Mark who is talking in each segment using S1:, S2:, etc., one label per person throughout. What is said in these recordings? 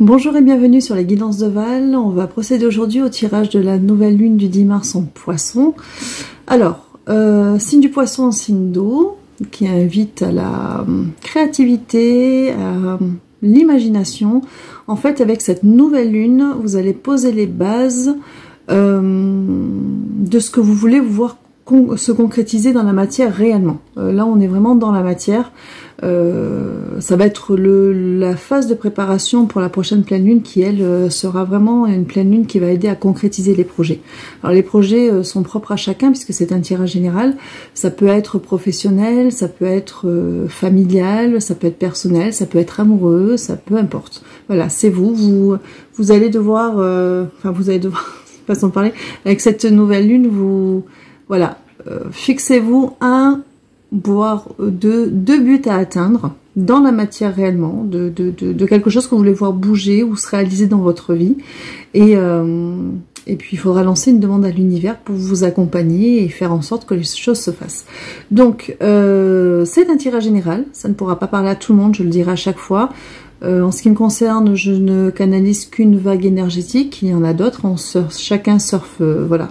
S1: Bonjour et bienvenue sur les guidances de Val. On va procéder aujourd'hui au tirage de la nouvelle lune du 10 mars en Poisson. Alors, signe du Poisson en signe d'eau, qui invite à la créativité, à l'imagination. En fait, avec cette nouvelle lune, vous allez poser les bases de ce que vous voulez voir se concrétiser dans la matière réellement. Là, on est vraiment dans la matière. Ça va être la phase de préparation pour la prochaine pleine lune qui, elle, sera vraiment une pleine lune qui va aider à concrétiser les projets. Alors, les projets sont propres à chacun puisque c'est un tirage général. Ça peut être professionnel, ça peut être familial, ça peut être personnel, ça peut être amoureux, ça peu importe. Voilà, c'est vous allez devoir, vous allez devoir, façon de parler, avec cette nouvelle lune, voilà, fixez-vous un, voire deux buts à atteindre dans la matière réellement, de quelque chose que vous voulez voir bouger ou se réaliser dans votre vie. Et puis, il faudra lancer une demande à l'univers pour vous accompagner et faire en sorte que les choses se fassent. Donc, c'est un tirage général. Ça ne pourra pas parler à tout le monde, je le dirai à chaque fois. En ce qui me concerne, je ne canalise qu'une vague énergétique. Il y en a d'autres. Chacun surfe, voilà.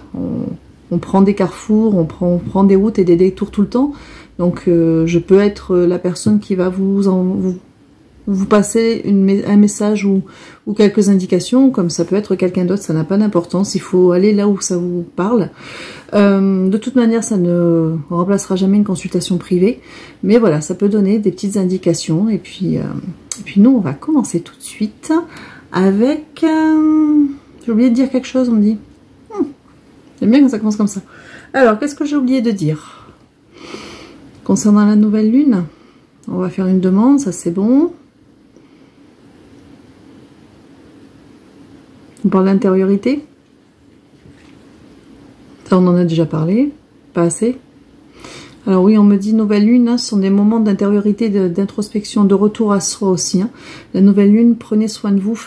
S1: On prend des carrefours, on prend des routes et des détours tout le temps. Donc, je peux être la personne qui va vous passer un message ou quelques indications, comme ça peut être quelqu'un d'autre, ça n'a pas d'importance. Il faut aller là où ça vous parle. De toute manière, ça ne remplacera jamais une consultation privée. Mais voilà, ça peut donner des petites indications. Et puis nous, on va commencer tout de suite avec... J'ai oublié de dire quelque chose, on me dit. J'aime bien quand ça commence comme ça. Alors, qu'est-ce que j'ai oublié de dire? Concernant la nouvelle lune, on va faire une demande, ça c'est bon. On parle d'intériorité. Ça, on en a déjà parlé. Pas assez. Alors oui, on me dit nouvelle lune, hein, ce sont des moments d'intériorité, d'introspection, de retour à soi aussi. Hein. La nouvelle lune, prenez soin de vous.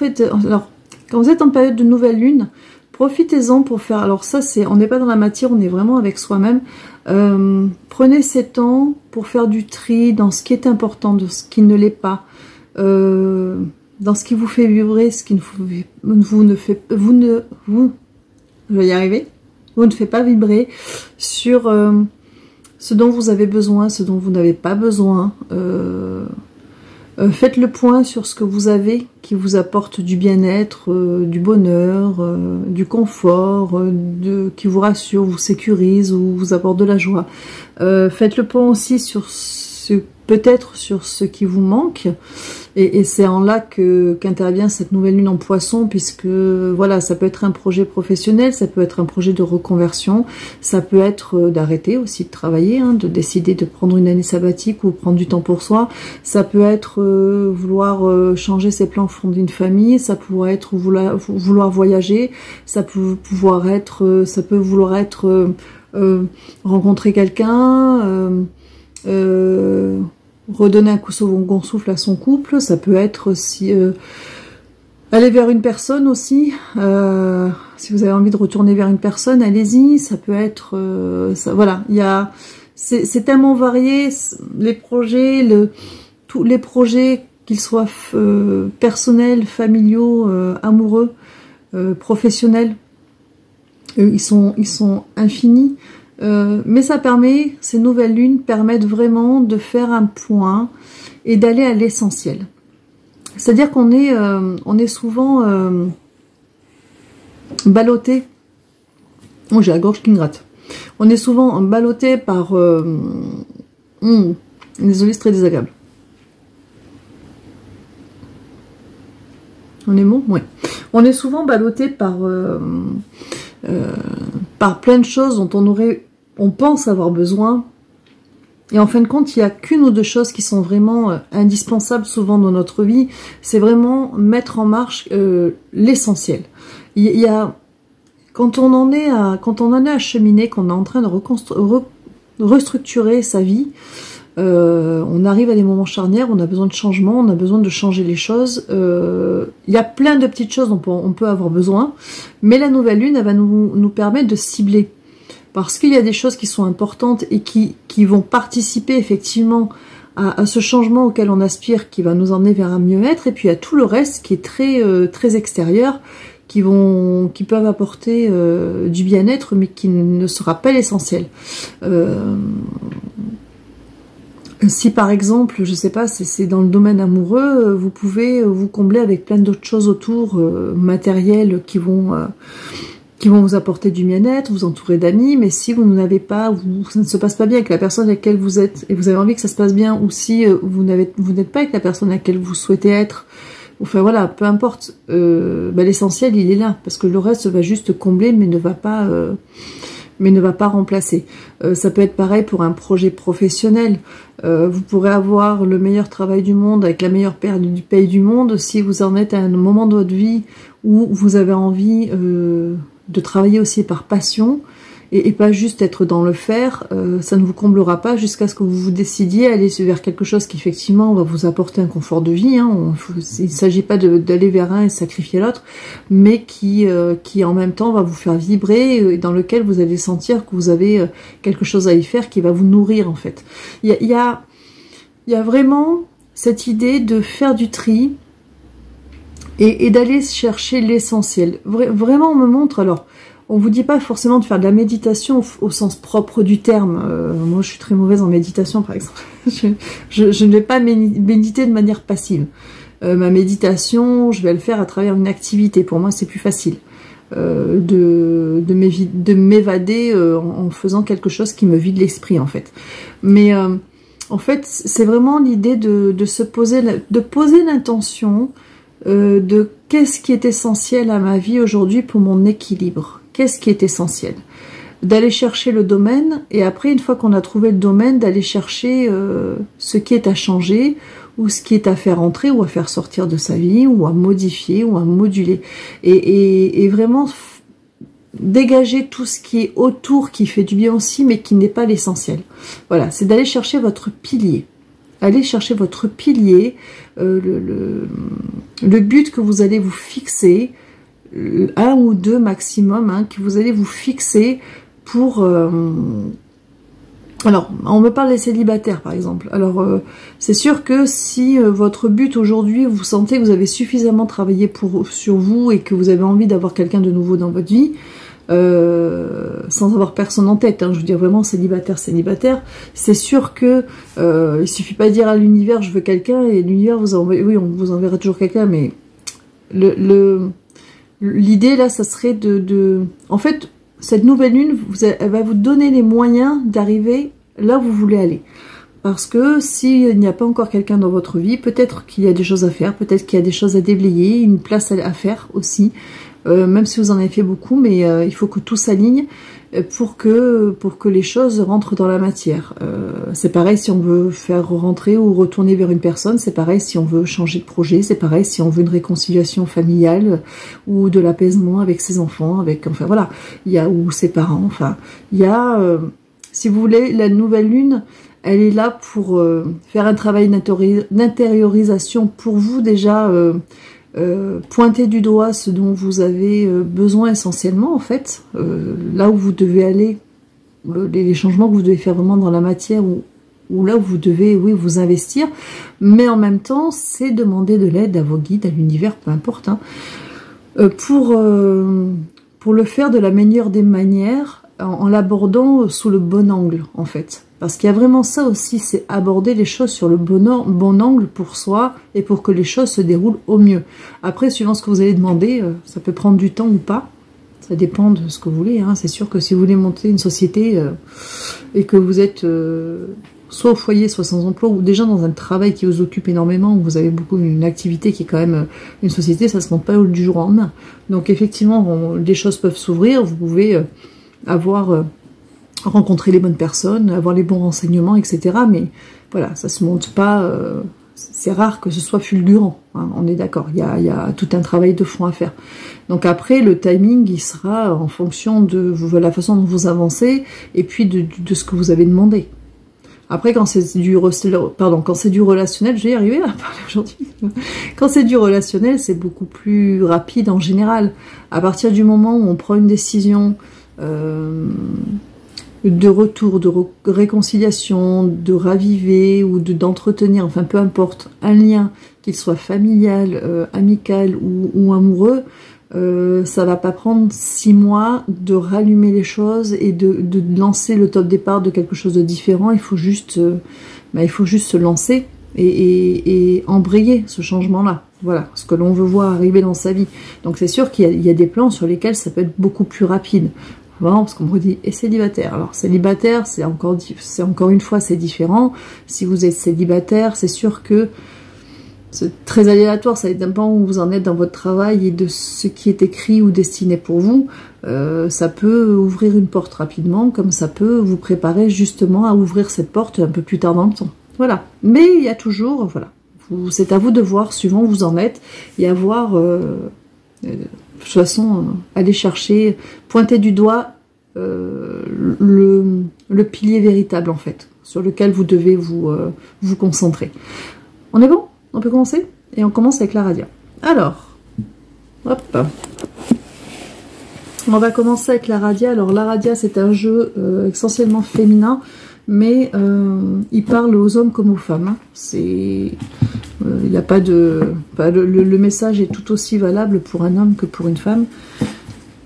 S1: Alors, quand vous êtes en période de nouvelle lune, profitez-en pour faire, alors ça c'est, on n'est pas dans la matière, on est vraiment avec soi-même. Prenez ces temps pour faire du tri dans ce qui est important, de ce qui ne l'est pas, dans ce qui vous fait vibrer, ce qui je vais y arriver, vous ne fait pas vibrer, sur ce dont vous avez besoin, ce dont vous n'avez pas besoin. Faites le point sur ce que vous avez qui vous apporte du bien-être, du bonheur, du confort, qui vous rassure, vous sécurise ou vous apporte de la joie. Faites le point aussi sur peut-être sur ce qui vous manque. Et c'est en là qu'intervient cette nouvelle lune en Poisson, puisque voilà, ça peut être un projet professionnel, ça peut être un projet de reconversion, ça peut être d'arrêter aussi de travailler, hein, de décider de prendre une année sabbatique ou prendre du temps pour soi, ça peut être vouloir changer ses plans, fonder une famille, ça pourrait être vouloir voyager, ça peut vouloir être rencontrer quelqu'un, redonner un coup second souffle à son couple, ça peut être aussi aller vers une personne aussi, si vous avez envie de retourner vers une personne, allez-y, ça peut être, voilà, c'est tellement varié, les projets, tous les projets, qu'ils soient personnels, familiaux, amoureux, professionnels, ils sont infinis. Mais ça permet, ces nouvelles lunes permettent vraiment de faire un point et d'aller à l'essentiel. C'est-à-dire qu'on est souvent ballotté. Oh, j'ai la gorge qui me gratte. On est souvent ballotté par... désolé, c'est très désagréable. On est bon? Oui. On est souvent ballotté par plein de choses dont on pense avoir besoin, et en fin de compte, il n'y a qu'une ou deux choses qui sont vraiment indispensables souvent dans notre vie, c'est vraiment mettre en marche l'essentiel. Quand on en est à cheminer, qu'on est en train de restructurer sa vie, on arrive à des moments charnières, on a besoin de changement, on a besoin de changer les choses. Il y a plein de petites choses dont on peut avoir besoin, mais la nouvelle lune, elle va nous permettre de cibler. Parce qu'il y a des choses qui sont importantes et qui vont participer effectivement à ce changement auquel on aspire, qui va nous emmener vers un mieux-être, et puis à tout le reste qui est très extérieur, qui peuvent apporter du bien-être, mais qui ne sera pas l'essentiel. Si par exemple, je sais pas, c'est dans le domaine amoureux, vous pouvez vous combler avec plein d'autres choses autour, matérielles, qui vont vous apporter du bien-être, vous entourer d'amis, mais si vous n'avez pas, ça ne se passe pas bien avec la personne avec laquelle vous êtes, et vous avez envie que ça se passe bien, ou si vous n'êtes pas avec la personne avec laquelle vous souhaitez être, enfin voilà, peu importe, l'essentiel il est là, parce que le reste va juste combler, mais ne va pas remplacer. Ça peut être pareil pour un projet professionnel. Vous pourrez avoir le meilleur travail du monde avec la meilleure paye du monde. Si vous en êtes à un moment de votre vie où vous avez envie de travailler aussi par passion et pas juste être dans le faire, ça ne vous comblera pas jusqu'à ce que vous vous décidiez à aller vers quelque chose qui effectivement va vous apporter un confort de vie. Il ne s'agit pas d'aller vers un et sacrifier l'autre, mais qui en même temps va vous faire vibrer et dans lequel vous allez sentir que vous avez quelque chose à y faire qui va vous nourrir en fait. Il y a vraiment cette idée de faire du tri et d'aller chercher l'essentiel. Vraiment on me montre, alors on vous dit pas forcément de faire de la méditation au sens propre du terme. Moi, je suis très mauvaise en méditation, par exemple. je ne vais pas méditer de manière passive. Ma méditation, je vais le faire à travers une activité. Pour moi, c'est plus facile de m'évader en faisant quelque chose qui me vide l'esprit, en fait. Mais en fait, c'est vraiment l'idée de poser l'intention de qu'est-ce qui est essentiel à ma vie aujourd'hui pour mon équilibre. Qu'est-ce qui est essentiel? D'aller chercher le domaine, et après, une fois qu'on a trouvé le domaine, d'aller chercher ce qui est à changer, ou ce qui est à faire entrer, ou à faire sortir de sa vie, ou à modifier, ou à moduler. Et vraiment dégager tout ce qui est autour, qui fait du bien aussi, mais qui n'est pas l'essentiel. Voilà, c'est d'aller chercher votre pilier. Allez chercher votre pilier, le but que vous allez vous fixer, un ou deux maximum, que vous allez vous fixer pour... Alors, on me parle des célibataires, par exemple. Alors, c'est sûr que si votre but aujourd'hui, vous sentez que vous avez suffisamment travaillé sur vous et que vous avez envie d'avoir quelqu'un de nouveau dans votre vie, sans avoir personne en tête, je veux dire vraiment célibataire, c'est sûr que il suffit pas de dire à l'univers je veux quelqu'un et l'univers vous envoie, oui, on vous enverra toujours quelqu'un, mais l'idée là, ça serait en fait, cette nouvelle lune, elle va vous donner les moyens d'arriver là où vous voulez aller. Parce que s'il n'y a pas encore quelqu'un dans votre vie, peut-être qu'il y a des choses à faire, peut-être qu'il y a des choses à déblayer, une place à faire aussi, même si vous en avez fait beaucoup, mais il faut que tout s'aligne pour que les choses rentrent dans la matière. C'est pareil si on veut faire rentrer ou retourner vers une personne, c'est pareil si on veut changer de projet, c'est pareil si on veut une réconciliation familiale ou de l'apaisement avec ses enfants, enfin voilà, ou ses parents, enfin, il y a, si vous voulez, la nouvelle lune, elle est là pour faire un travail d'intériorisation pour vous déjà, pointer du doigt ce dont vous avez besoin essentiellement en fait, là où vous devez aller, les changements que vous devez faire vraiment dans la matière ou là où vous devez vous investir, mais en même temps c'est demander de l'aide à vos guides, à l'univers, peu importe, pour le faire de la meilleure des manières, en l'abordant sous le bon angle en fait. Parce qu'il y a vraiment ça aussi, c'est aborder les choses sur le bon angle pour soi et pour que les choses se déroulent au mieux. Après, suivant ce que vous allez demander, ça peut prendre du temps ou pas. Ça dépend de ce que vous voulez. C'est sûr que si vous voulez monter une société et que vous êtes soit au foyer, soit sans emploi, ou déjà dans un travail qui vous occupe énormément, où vous avez une activité qui est quand même une société, ça se monte pas du jour au lendemain. Donc effectivement, des choses peuvent s'ouvrir, vous pouvez rencontrer les bonnes personnes, avoir les bons renseignements, etc. Mais voilà, ça se monte pas, c'est rare que ce soit fulgurant, on est d'accord, il y a tout un travail de fond à faire. Donc après, le timing, il sera en fonction de la façon dont vous avancez, et puis de ce que vous avez demandé. Après, quand c'est du relationnel, je vais y arriver à parler aujourd'hui. Quand c'est du relationnel, c'est beaucoup plus rapide en général. À partir du moment où on prend une décision, de retour, de réconciliation, de raviver ou d'entretenir, enfin peu importe, un lien, qu'il soit familial, amical ou amoureux, ça va pas prendre 6 mois de rallumer les choses et de lancer le top départ de quelque chose de différent. Il faut juste se lancer et embrayer ce changement-là. Voilà, ce que l'on veut voir arriver dans sa vie. Donc c'est sûr qu'il y a des plans sur lesquels ça peut être beaucoup plus rapide. Vraiment, parce qu'on me dit, et célibataire. Alors célibataire, c'est encore une fois, c'est différent. Si vous êtes célibataire, c'est sûr que c'est très aléatoire, ça dépend où vous en êtes dans votre travail et de ce qui est écrit ou destiné pour vous. Ça peut ouvrir une porte rapidement, comme ça peut vous préparer justement à ouvrir cette porte un peu plus tard dans le temps. Voilà. Mais il y a toujours, voilà, c'est à vous de voir suivant où vous en êtes et à voir, de toute façon, aller chercher, pointer du doigt le pilier véritable en fait, sur lequel vous devez vous concentrer. On est bon? On peut commencer? Et on commence avec la radia. Alors, hop. On va commencer avec la radia. Alors la radia, c'est un jeu essentiellement féminin, mais il parle aux hommes comme aux femmes. Hein. Il n'y a pas de... le message est tout aussi valable pour un homme que pour une femme.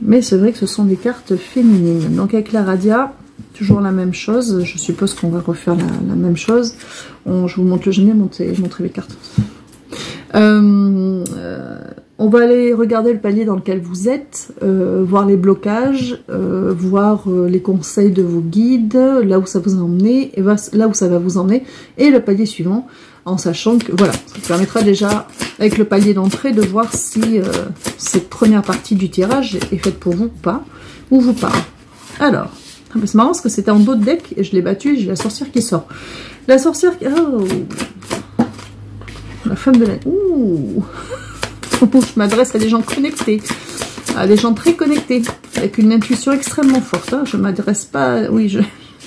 S1: Mais c'est vrai que ce sont des cartes féminines. Donc avec la radia, toujours la même chose. Je suppose qu'on va refaire la même chose. Je vous montre, je n'ai montré les cartes. On va aller regarder le palier dans lequel vous êtes, voir les blocages, voir les conseils de vos guides, là où ça vous a emmené, et là où ça va vous emmener, et le palier suivant, en sachant que, voilà, ça vous permettra déjà, avec le palier d'entrée, de voir si cette première partie du tirage est faite pour vous ou pas, ou vous parle. Alors, c'est marrant parce que c'était en dos de deck, et je l'ai battu, et j'ai la sorcière qui sort. La sorcière qui... Oh, la femme de la... Ouh. Je m'adresse à des gens connectés, à des gens très connectés, avec une intuition extrêmement forte. Hein. Je m'adresse pas... Oui,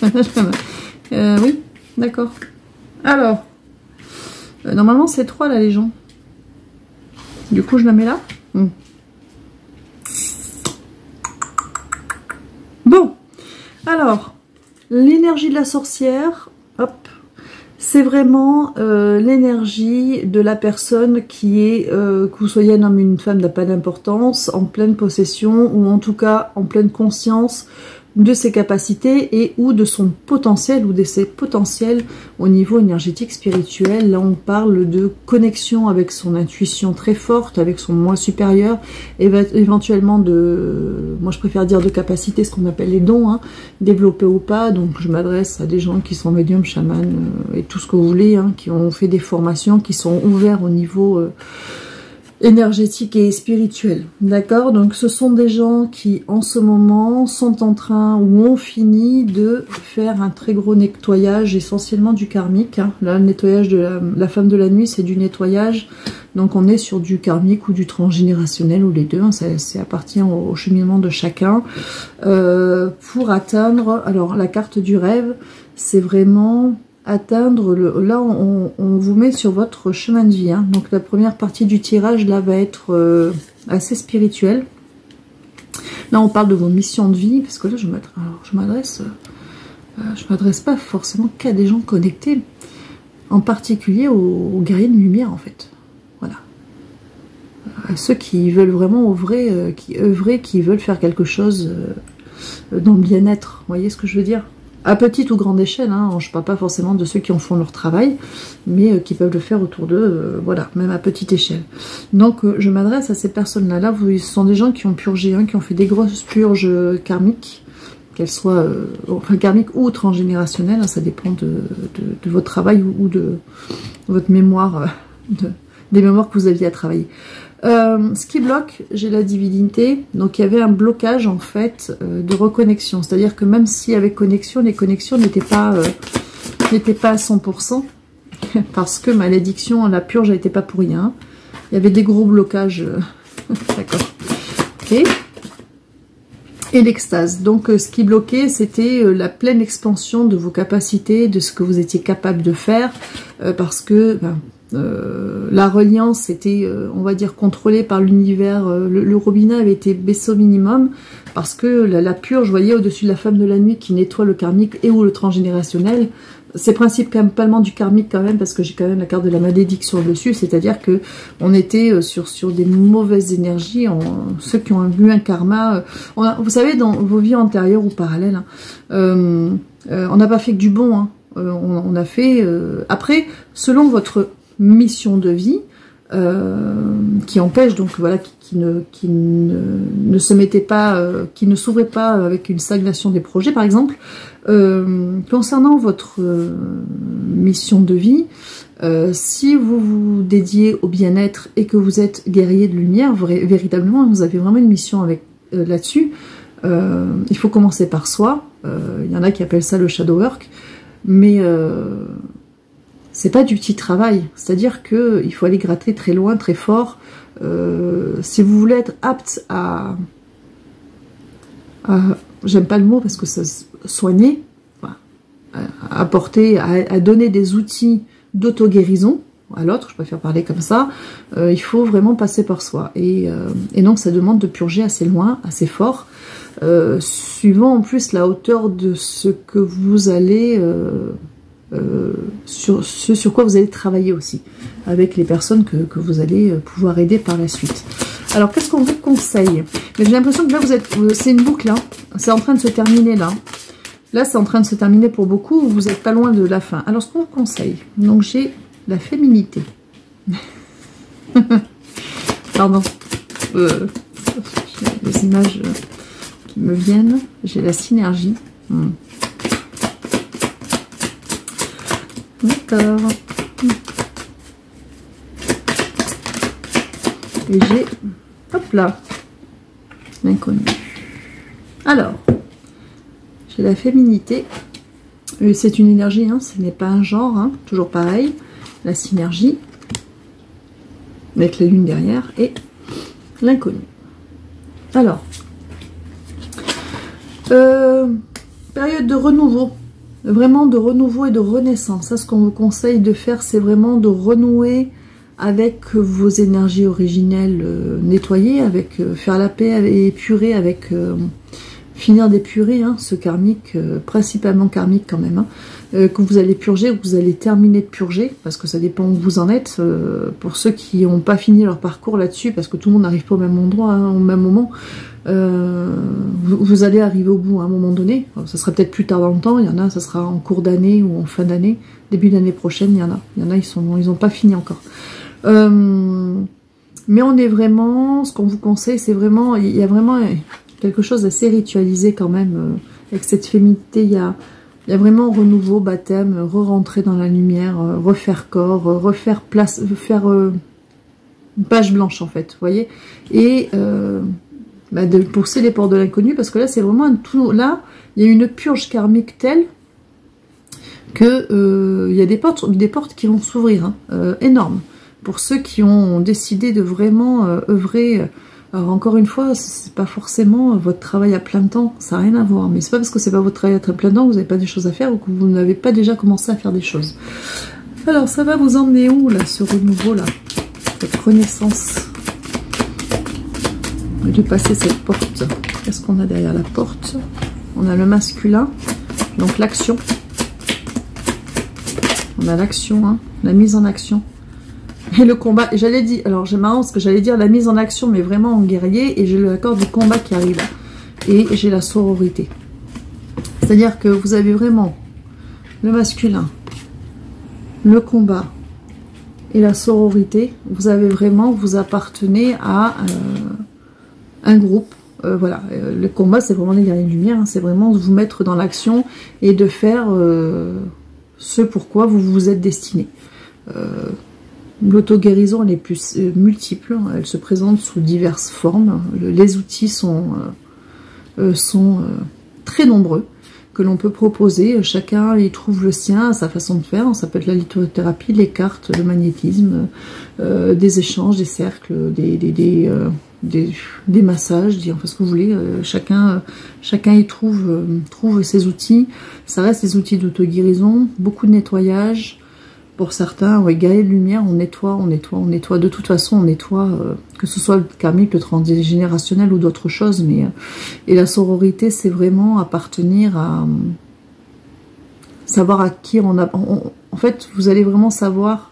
S1: oui, d'accord. Alors, normalement c'est 3 là les gens. Du coup je la mets là. Bon, alors, l'énergie de la sorcière, hop. C'est vraiment l'énergie de la personne qui est, que vous soyez un homme ou une femme n'a pas d'importance, en pleine possession ou en tout cas en pleine conscience de ses capacités et ou de son potentiel ou de ses potentiels au niveau énergétique spirituel. Là on parle de connexion avec son intuition très forte, avec son moi supérieur, éventuellement de, moi je préfère dire de capacité, ce qu'on appelle les dons, hein, développés ou pas. Donc je m'adresse à des gens qui sont médiums, chamans et tout ce que vous voulez, hein, qui ont fait des formations, qui sont ouverts au niveau énergétique et spirituel, d'accord? Donc ce sont des gens qui en ce moment sont en train ou ont fini de faire un très gros nettoyage, essentiellement du karmique, hein. Là le nettoyage de la femme de la nuit c'est du nettoyage, donc on est sur du karmique ou du transgénérationnel ou les deux, hein. Ça appartient au cheminement de chacun, pour atteindre, alors la carte du rêve c'est vraiment atteindre là on vous met sur votre chemin de vie, hein. Donc la première partie du tirage là va être assez spirituelle. Là on parle de vos missions de vie, parce que là je m'adresse pas forcément qu'à des gens connectés, en particulier aux guerriers de lumière en fait, voilà, à ceux qui veulent vraiment œuvrer, qui veulent faire quelque chose dans le bien-être, vous voyez ce que je veux dire? À petite ou grande échelle, hein, je ne parle pas forcément de ceux qui en font leur travail, mais qui peuvent le faire autour d'eux, voilà, même à petite échelle. Donc je m'adresse à ces personnes-là. Là, ce sont des gens qui ont purgé, hein, qui ont fait des grosses purges karmiques, qu'elles soient enfin, karmiques ou transgénérationnelles, hein, ça dépend de votre travail ou de votre mémoire, des mémoires que vous aviez à travailler. Ce qui bloque, j'ai la divinité, donc il y avait un blocage en fait de reconnexion, c'est-à-dire que même si avec connexion, les connexions n'étaient pas à 100%, parce que malédiction, la purge n'était pas pour rien, il y avait des gros blocages, d'accord, ok, et l'extase, donc ce qui bloquait c'était la pleine expansion de vos capacités, de ce que vous étiez capable de faire, parce que... la reliance était, on va dire, contrôlée par l'univers. Le robinet avait été baissé au minimum parce que la purge, vous voyez, au-dessus de la femme de la nuit qui nettoie le karmique et ou le transgénérationnel, c'est principalement du karmique quand même, parce que j'ai quand même la carte de la malédiction dessus, c'est-à-dire que on était sur des mauvaises énergies, ceux qui ont eu un karma, vous savez, dans vos vies antérieures ou parallèles, hein, on n'a pas fait que du bon, hein, on a fait, après, selon votre mission de vie, qui empêche donc voilà qui ne se mettait pas, qui ne s'ouvrait pas avec une stagnation des projets par exemple. Concernant votre mission de vie, si vous vous dédiez au bien-être et que vous êtes guerrier de lumière, véritablement vous avez vraiment une mission avec là-dessus. Il faut commencer par soi. Il y en a qui appellent ça le shadow work, mais c'est pas du petit travail, c'est-à-dire que il faut aller gratter très loin, très fort. Si vous voulez être apte à j'aime pas le mot parce que ça soigner, à apporter, à donner des outils d'auto-guérison à l'autre, je préfère parler comme ça, il faut vraiment passer par soi. Et donc ça demande de purger assez loin, assez fort, suivant en plus la hauteur de ce que vous allez... sur quoi vous allez travailler aussi avec les personnes que vous allez pouvoir aider par la suite. Alors qu'est-ce qu'on vous conseille? J'ai l'impression que là vous êtes, c'est une boucle, hein. C'est en train de se terminer là. Là c'est en train de se terminer pour beaucoup, vous n'êtes pas loin de la fin. Alors ce qu'on vous conseille, donc j'ai la féminité. Pardon, j'ai des images qui me viennent. J'ai la synergie. D'accord. Et j'ai, hop là, l'inconnu. Alors, j'ai la féminité. C'est une énergie, hein, ce n'est pas un genre, hein, toujours pareil. La synergie, avec la lune derrière, et l'inconnu. Alors, période de renouveau. Vraiment de renouveau et de renaissance. Ça, ce qu'on vous conseille de faire, c'est vraiment de renouer avec vos énergies originelles nettoyées, avec faire la paix et épurer, avec finir d'épurer ce karmique, principalement karmique quand même, que vous allez purger, que vous allez terminer de purger, parce que ça dépend où vous en êtes. Pour ceux qui n'ont pas fini leur parcours là-dessus, parce que tout le monde n'arrive pas au même endroit, au même moment, vous allez arriver au bout à un moment donné. Alors, ça sera peut-être plus tard dans le temps, il y en a, ça sera en cours d'année ou en fin d'année, début d'année prochaine, il y en a, ils n'ont pas fini encore. Mais on est vraiment, ce qu'on vous conseille, c'est vraiment, il y a vraiment quelque chose d'assez ritualisé quand même, avec cette féminité, il y a vraiment renouveau, baptême, re-rentrer dans la lumière, refaire corps, refaire place, faire une page blanche en fait, vous voyez, et de pousser les portes de l'inconnu, parce que là c'est vraiment un tout, là il y a une purge karmique telle que il y a des portes qui vont s'ouvrir, énormes, pour ceux qui ont décidé de vraiment œuvrer. Alors encore une fois, c'est pas forcément votre travail à plein temps, ça n'a rien à voir, mais c'est pas parce que c'est pas votre travail à plein temps que vous n'avez pas des choses à faire ou que vous n'avez pas déjà commencé à faire des choses. Alors ça va vous emmener où là, ce renouveau là, cette renaissance, de passer cette porte? Qu'est-ce qu'on a derrière la porte? On a le masculin, donc l'action. On a l'action, la mise en action. Et le combat, j'allais dire, alors j'ai marrant parce que j'allais dire la mise en action, mais vraiment en guerrier, et j'ai le accord du combat qui arrive. Et j'ai la sororité. C'est-à-dire que vous avez vraiment le masculin, le combat et la sororité. Vous avez vraiment, vous appartenez à un groupe. Voilà, le combat, c'est vraiment les guerriers de lumière, c'est vraiment vous mettre dans l'action et de faire ce pourquoi vous vous êtes destiné. L'auto-guérison, elle est plus multiple, elle se présente sous diverses formes. Les outils sont très nombreux que l'on peut proposer. Chacun y trouve le sien, sa façon de faire. Ça peut être la lithothérapie, les cartes, le magnétisme, des échanges, des cercles, des massages, enfin ce que vous voulez. Chacun y trouve ses outils. Ça reste des outils d'auto-guérison, beaucoup de nettoyage, Pour certains, oui, guerrier de lumière, on nettoie, on nettoie, on nettoie. De toute façon, on nettoie, que ce soit le karmique, le transgénérationnel ou d'autres choses. Mais et la sororité, c'est vraiment appartenir à savoir à qui on a. En fait, vous allez vraiment savoir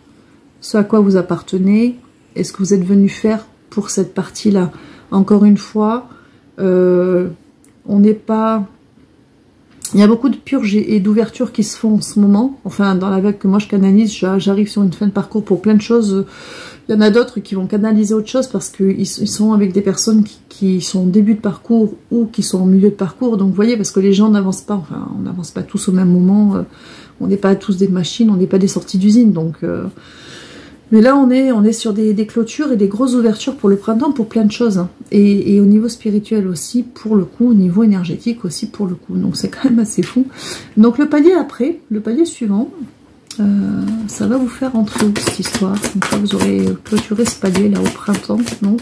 S1: ce à quoi vous appartenez et ce que vous êtes venu faire pour cette partie-là. Encore une fois, on n'est pas. Il y a beaucoup de purges et d'ouvertures qui se font en ce moment. Enfin, dans la vague que moi je canalise, j'arrive sur une fin de parcours pour plein de choses. Il y en a d'autres qui vont canaliser autre chose parce qu'ils sont avec des personnes qui sont au début de parcours ou qui sont au milieu de parcours. Donc, vous voyez, parce que les gens n'avancent pas, enfin, on n'avance pas tous au même moment. On n'est pas tous des machines, on n'est pas des sorties d'usine. Donc, mais là, on est sur des clôtures et des grosses ouvertures pour le printemps, pour plein de choses. Hein. Et au niveau spirituel aussi, pour le coup, au niveau énergétique aussi, pour le coup. Donc, c'est quand même assez fou. Donc, le palier après, le palier suivant, ça va vous faire entrer où, cette histoire. Donc là, vous aurez clôturé ce palier, là, au printemps. Donc,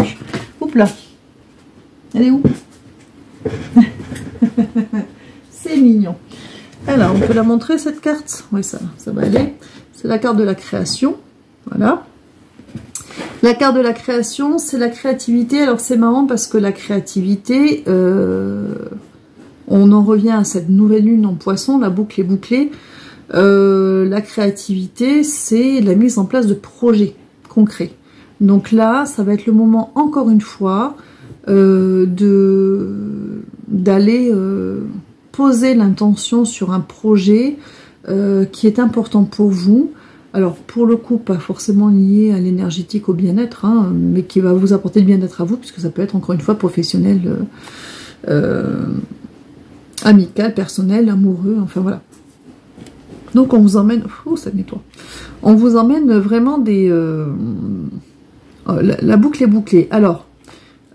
S1: hop là. Elle est où? C'est mignon. Alors, on peut la montrer, cette carte? Oui, ça va aller. C'est la carte de la création. Voilà. La carte de la création, c'est la créativité. Alors c'est marrant parce que la créativité, on en revient à cette nouvelle lune en poisson, la boucle est bouclée. La créativité, c'est la mise en place de projets concrets. Donc là, ça va être le moment, encore une fois, d'aller poser l'intention sur un projet qui est important pour vous. Alors, pour le coup, pas forcément lié à l'énergétique, au bien-être, hein, mais qui va vous apporter le bien-être à vous, puisque ça peut être, encore une fois, professionnel, amical, personnel, amoureux, enfin voilà. Donc, on vous emmène... Oh, ça nettoie. On vous emmène vraiment des... la boucle est bouclée. Alors,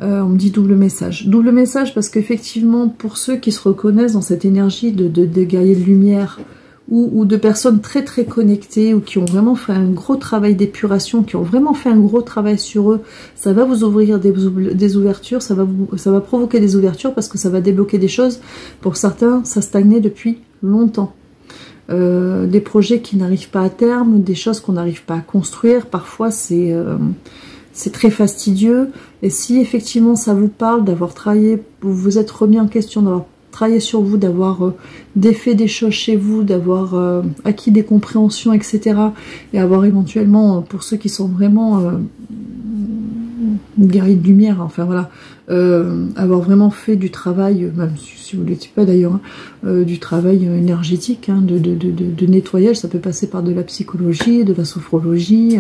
S1: on me dit double message. Double message parce qu'effectivement, pour ceux qui se reconnaissent dans cette énergie de guerrier de lumière... ou de personnes très très connectées ou qui ont vraiment fait un gros travail d'épuration, qui ont vraiment fait un gros travail sur eux, ça va vous ouvrir des ouvertures, ça va provoquer des ouvertures parce que ça va débloquer des choses. Pour certains, ça stagnait depuis longtemps. Des projets qui n'arrivent pas à terme, des choses qu'on n'arrive pas à construire, parfois c'est très fastidieux. Et si effectivement ça vous parle d'avoir travaillé, vous vous êtes remis en question, d'avoir travailler sur vous, d'avoir défait des choses chez vous, d'avoir acquis des compréhensions, etc. Et avoir éventuellement, pour ceux qui sont vraiment guerriers de lumière, enfin voilà, avoir vraiment fait du travail, même si vous ne l'étiez pas d'ailleurs, hein, du travail énergétique, hein, de nettoyage, ça peut passer par de la psychologie, de la sophrologie,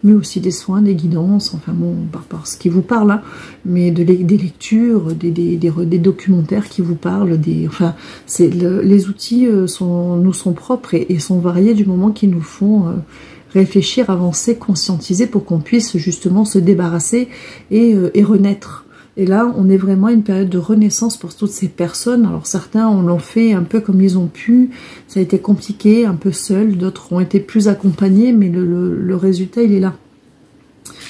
S1: mais aussi des soins, des guidances, enfin bon, par ce qui vous parle, hein, mais des lectures, des documentaires qui vous parlent, enfin, les outils nous sont propres et sont variés du moment qu'ils nous font... réfléchir, avancer, conscientiser pour qu'on puisse justement se débarrasser et renaître. Et là, on est vraiment à une période de renaissance pour toutes ces personnes. Alors certains l'ont fait un peu comme ils ont pu, ça a été compliqué, un peu seul, d'autres ont été plus accompagnés, mais le résultat, il est là.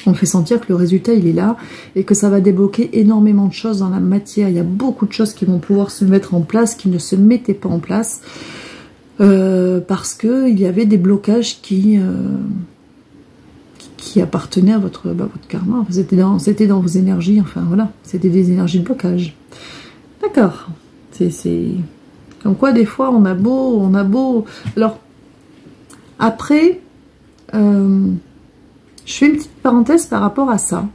S1: On fait sentir que le résultat, il est là et que ça va débloquer énormément de choses dans la matière. Il y a beaucoup de choses qui vont pouvoir se mettre en place, qui ne se mettaient pas en place. Parce que il y avait des blocages qui appartenaient à votre karma. C'était dans vos énergies, enfin voilà, c'était des énergies de blocage. D'accord. C'est comme quoi des fois on a beau. Alors après, je fais une petite parenthèse par rapport à ça.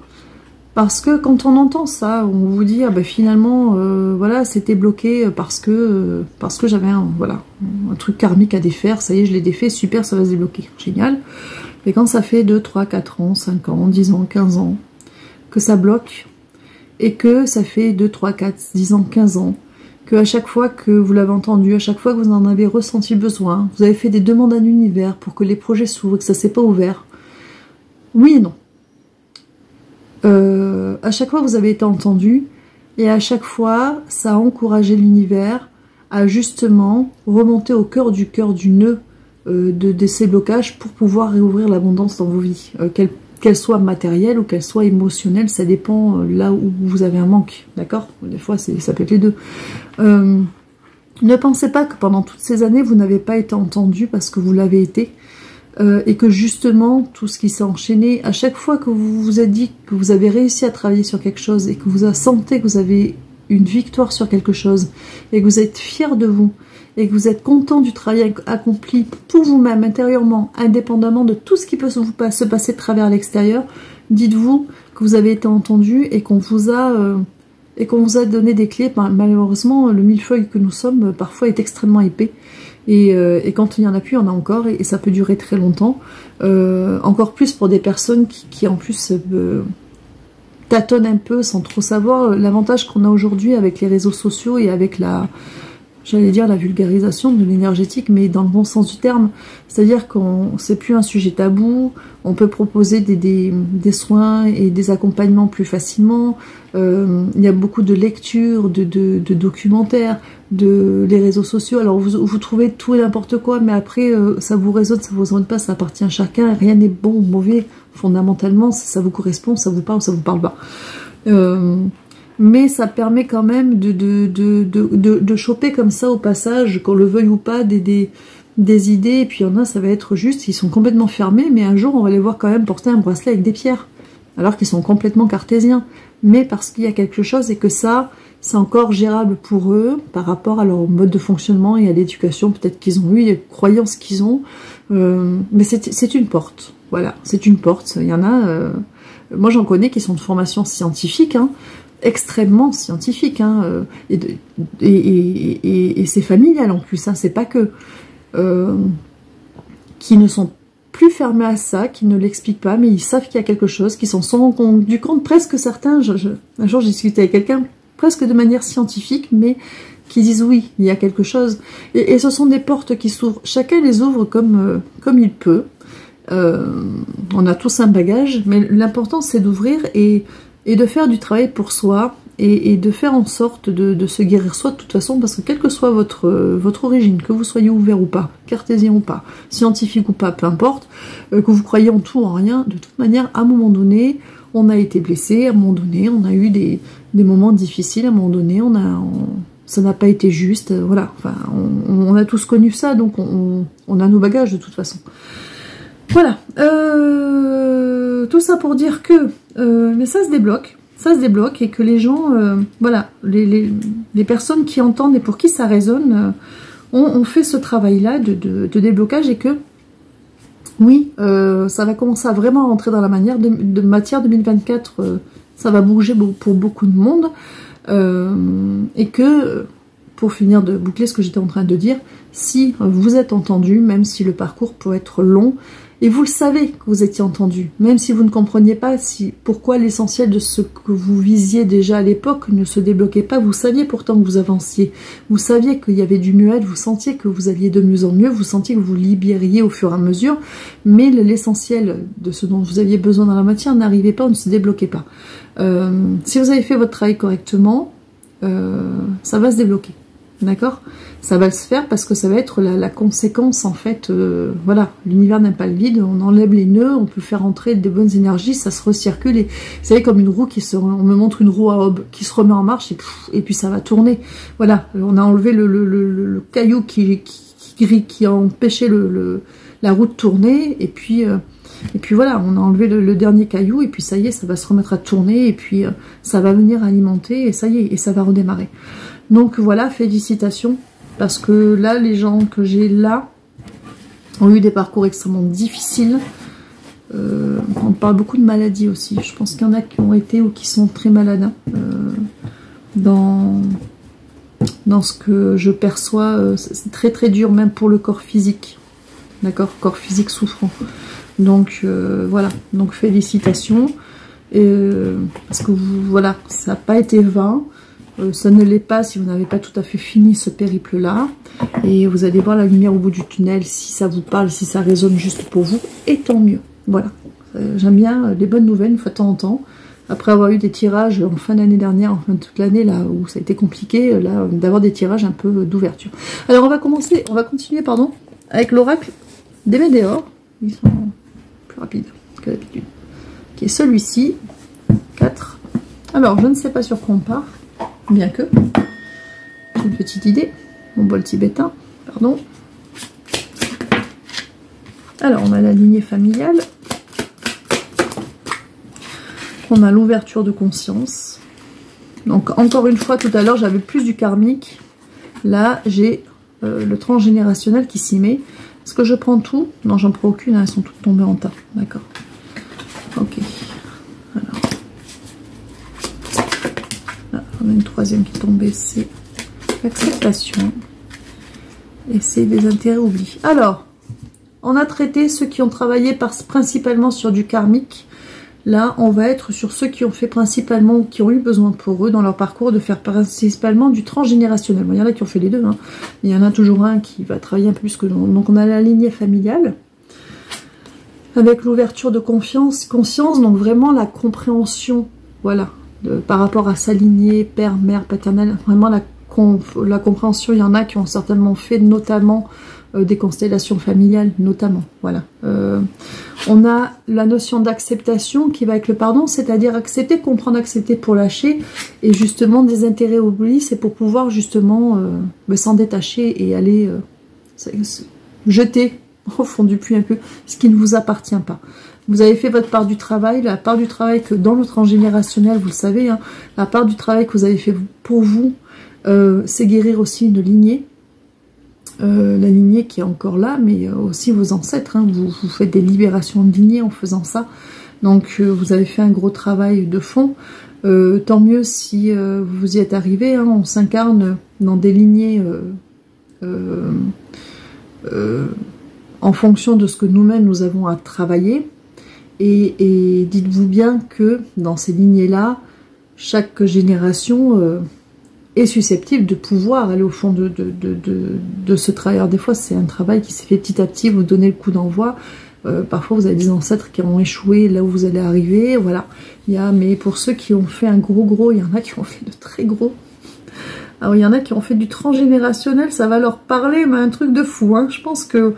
S1: Parce que quand on entend ça, on vous dit ah ben finalement voilà, c'était bloqué parce que j'avais un truc karmique à défaire, ça y est, je l'ai défait, super, ça va se débloquer, génial. Mais quand ça fait 2, 3, 4 ans, 5 ans, 10 ans, 15 ans que ça bloque et que ça fait 2, 3, 4, 10 ans, 15 ans que à chaque fois que vous l'avez entendu, à chaque fois que vous en avez ressenti le besoin, vous avez fait des demandes à l'univers pour que les projets s'ouvrent et que ça s'est pas ouvert. Oui et non. À chaque fois vous avez été entendu et à chaque fois ça a encouragé l'univers à justement remonter au cœur du nœud de ces blocages pour pouvoir réouvrir l'abondance dans vos vies, qu'elle soit matérielle ou qu'elle soit émotionnelle, ça dépend là où vous avez un manque, d'accord? Des fois ça peut être les deux. Ne pensez pas que pendant toutes ces années vous n'avez pas été entendu parce que vous l'avez été. et que justement, tout ce qui s'est enchaîné, à chaque fois que vous vous êtes dit que vous avez réussi à travailler sur quelque chose et que vous sentez que vous avez une victoire sur quelque chose et que vous êtes fier de vous et que vous êtes content du travail accompli pour vous-même intérieurement, indépendamment de tout ce qui peut se passer de travers à l'extérieur, dites-vous que vous avez été entendu et qu'on vous a donné des clés. Malheureusement, le millefeuille que nous sommes parfois est extrêmement épais. Et quand il n'y en a plus, il y en a encore, et ça peut durer très longtemps. Encore plus pour des personnes qui en plus tâtonnent un peu sans trop savoir. L'avantage qu'on a aujourd'hui avec les réseaux sociaux et avec j'allais dire la vulgarisation de l'énergétique, mais dans le bon sens du terme, c'est-à-dire qu'on c'est plus un sujet tabou, on peut proposer des soins et des accompagnements plus facilement, il y a beaucoup de lectures, de documentaires, les réseaux sociaux, alors vous trouvez tout et n'importe quoi, mais après ça vous résonne, ça vous résonne pas, ça appartient à chacun, rien n'est bon ou mauvais, fondamentalement, ça vous correspond, ça vous parle ou ça vous parle pas. Mais ça permet quand même de choper comme ça au passage, qu'on le veuille ou pas, des idées, et puis il y en a, ça va être juste, ils sont complètement fermés, mais un jour on va les voir quand même porter un bracelet avec des pierres, alors qu'ils sont complètement cartésiens, mais parce qu'il y a quelque chose et que ça, c'est encore gérable pour eux, par rapport à leur mode de fonctionnement et à l'éducation peut-être qu'ils ont eu, les croyances qu'ils ont, mais c'est une porte, voilà, c'est une porte, il y en a, moi j'en connais qui sont de formation scientifique, hein, extrêmement scientifique, hein, et c'est familial en plus, hein, c'est pas que qui ne sont plus fermés à ça, qui ne l'expliquent pas, mais ils savent qu'il y a quelque chose, qui s'en sont rendus compte, presque certains, un jour j'ai discuté avec quelqu'un, presque de manière scientifique, mais qui disent oui, il y a quelque chose, et ce sont des portes qui s'ouvrent, chacun les ouvre comme il peut, on a tous un bagage, mais l'important c'est d'ouvrir et de faire du travail pour soi, et de faire en sorte de se guérir soi de toute façon, parce que quelle que soit votre origine, que vous soyez ouvert ou pas, cartésien ou pas, scientifique ou pas, peu importe, que vous croyez en tout, en rien, de toute manière, à un moment donné, on a été blessé, à un moment donné, on a eu des moments difficiles, à un moment donné, ça n'a pas été juste, voilà, enfin, on a tous connu ça, donc on a nos bagages de toute façon. Voilà, tout ça pour dire que mais ça se débloque, et que les gens, voilà, les personnes qui entendent et pour qui ça résonne, ont fait ce travail-là de déblocage, et que, oui, ça va commencer à vraiment rentrer dans la matière 2024, ça va bouger pour beaucoup de monde, et que, pour finir de boucler ce que j'étais en train de dire, si vous êtes entendu, même si le parcours peut être long, et vous le savez que vous étiez entendu, même si vous ne compreniez pas pourquoi l'essentiel de ce que vous visiez déjà à l'époque ne se débloquait pas, vous saviez pourtant que vous avanciez, vous saviez qu'il y avait du mieux-être, vous sentiez que vous alliez de mieux en mieux, vous sentiez que vous libériez au fur et à mesure, mais l'essentiel de ce dont vous aviez besoin dans la matière n'arrivait pas ou ne se débloquait pas. Si vous avez fait votre travail correctement, ça va se débloquer. D'accord? Ça va se faire parce que ça va être la conséquence, en fait, voilà, l'univers n'a pas le vide, on enlève les nœuds, on peut faire entrer des bonnes énergies, ça se recircule, et vous savez, comme une roue on me montre une roue à aube qui se remet en marche, et puis ça va tourner. Voilà, on a enlevé le caillou qui empêchait la roue de tourner, et puis voilà, on a enlevé le dernier caillou, et puis ça y est, ça va se remettre à tourner, et puis ça va venir alimenter, et ça y est, et ça va redémarrer. Donc voilà, félicitations, parce que là, les gens que j'ai là ont eu des parcours extrêmement difficiles. On parle beaucoup de maladies aussi. Je pense qu'il y en a qui ont été ou qui sont très malades, hein, dans ce que je perçois. C'est très très dur, même pour le corps physique. D'accord, corps physique souffrant. Donc voilà, donc félicitations. Parce que voilà, ça n'a pas été vain. Ça ne l'est pas si vous n'avez pas tout à fait fini ce périple-là. Et vous allez voir la lumière au bout du tunnel, si ça vous parle, si ça résonne juste pour vous, et tant mieux. Voilà. J'aime bien les bonnes nouvelles, une fois de temps en temps. Après avoir eu des tirages en fin d'année dernière, en fin de toute l'année, là où ça a été compliqué, là, d'avoir des tirages un peu d'ouverture. Alors on va continuer, pardon, avec l'oracle des Médéors. Ils sont plus rapides que d'habitude. Qui est celui-ci. 4. Alors, je ne sais pas sur quoi on part. Bien que, j'ai une petite idée, mon bol tibétain, pardon. Alors, on a la lignée familiale. On a l'ouverture de conscience. Donc, encore une fois, tout à l'heure, j'avais plus du karmique. Là, j'ai le transgénérationnel qui s'y met. Est-ce que je prends tout? Non, j'en prends aucune. Elles sont toutes tombées en tas. D'accord. Ok. Alors. Là, on a une troisième qui est tombée. C'est l'acceptation. Et c'est des intérêts oubliés. Alors, on a traité ceux qui ont travaillé principalement sur du karmique. Là, on va être sur ceux qui ont fait principalement, qui ont eu besoin pour eux dans leur parcours de faire principalement du transgénérationnel. Bon, il y en a qui ont fait les deux, hein. Il y en a toujours un qui va travailler un peu plus que l'autre. Donc on a la lignée familiale avec l'ouverture de conscience, donc vraiment la compréhension, voilà, par rapport à sa lignée, père, mère, paternelle, vraiment la compréhension. Il y en a qui ont certainement fait notamment des constellations familiales, notamment, voilà. On a la notion d'acceptation qui va avec le pardon, c'est-à-dire accepter, comprendre, accepter pour lâcher, et justement des intérêts oubliés, c'est pour pouvoir justement s'en détacher et aller jeter au fond du puits un peu ce qui ne vous appartient pas. Vous avez fait votre part du travail, la part du travail que dans le transgénérationnel, vous le savez, hein, la part du travail que vous avez fait pour vous, c'est guérir aussi une lignée. La lignée qui est encore là, mais aussi vos ancêtres, hein, vous faites des libérations de lignée en faisant ça, donc vous avez fait un gros travail de fond, tant mieux si vous y êtes arrivé, hein, on s'incarne dans des lignées en fonction de ce que nous-mêmes nous avons à travailler, et dites-vous bien que dans ces lignées-là, chaque génération est susceptible de pouvoir aller au fond de ce travail. Alors des fois c'est un travail qui s'est fait petit à petit, vous donnez le coup d'envoi, parfois vous avez des ancêtres qui ont échoué là où vous allez arriver, voilà. Mais pour ceux qui ont fait un gros, il y en a qui ont fait de très gros. Alors il y en a qui ont fait du transgénérationnel, ça va leur parler, mais un truc de fou, hein. Je pense que,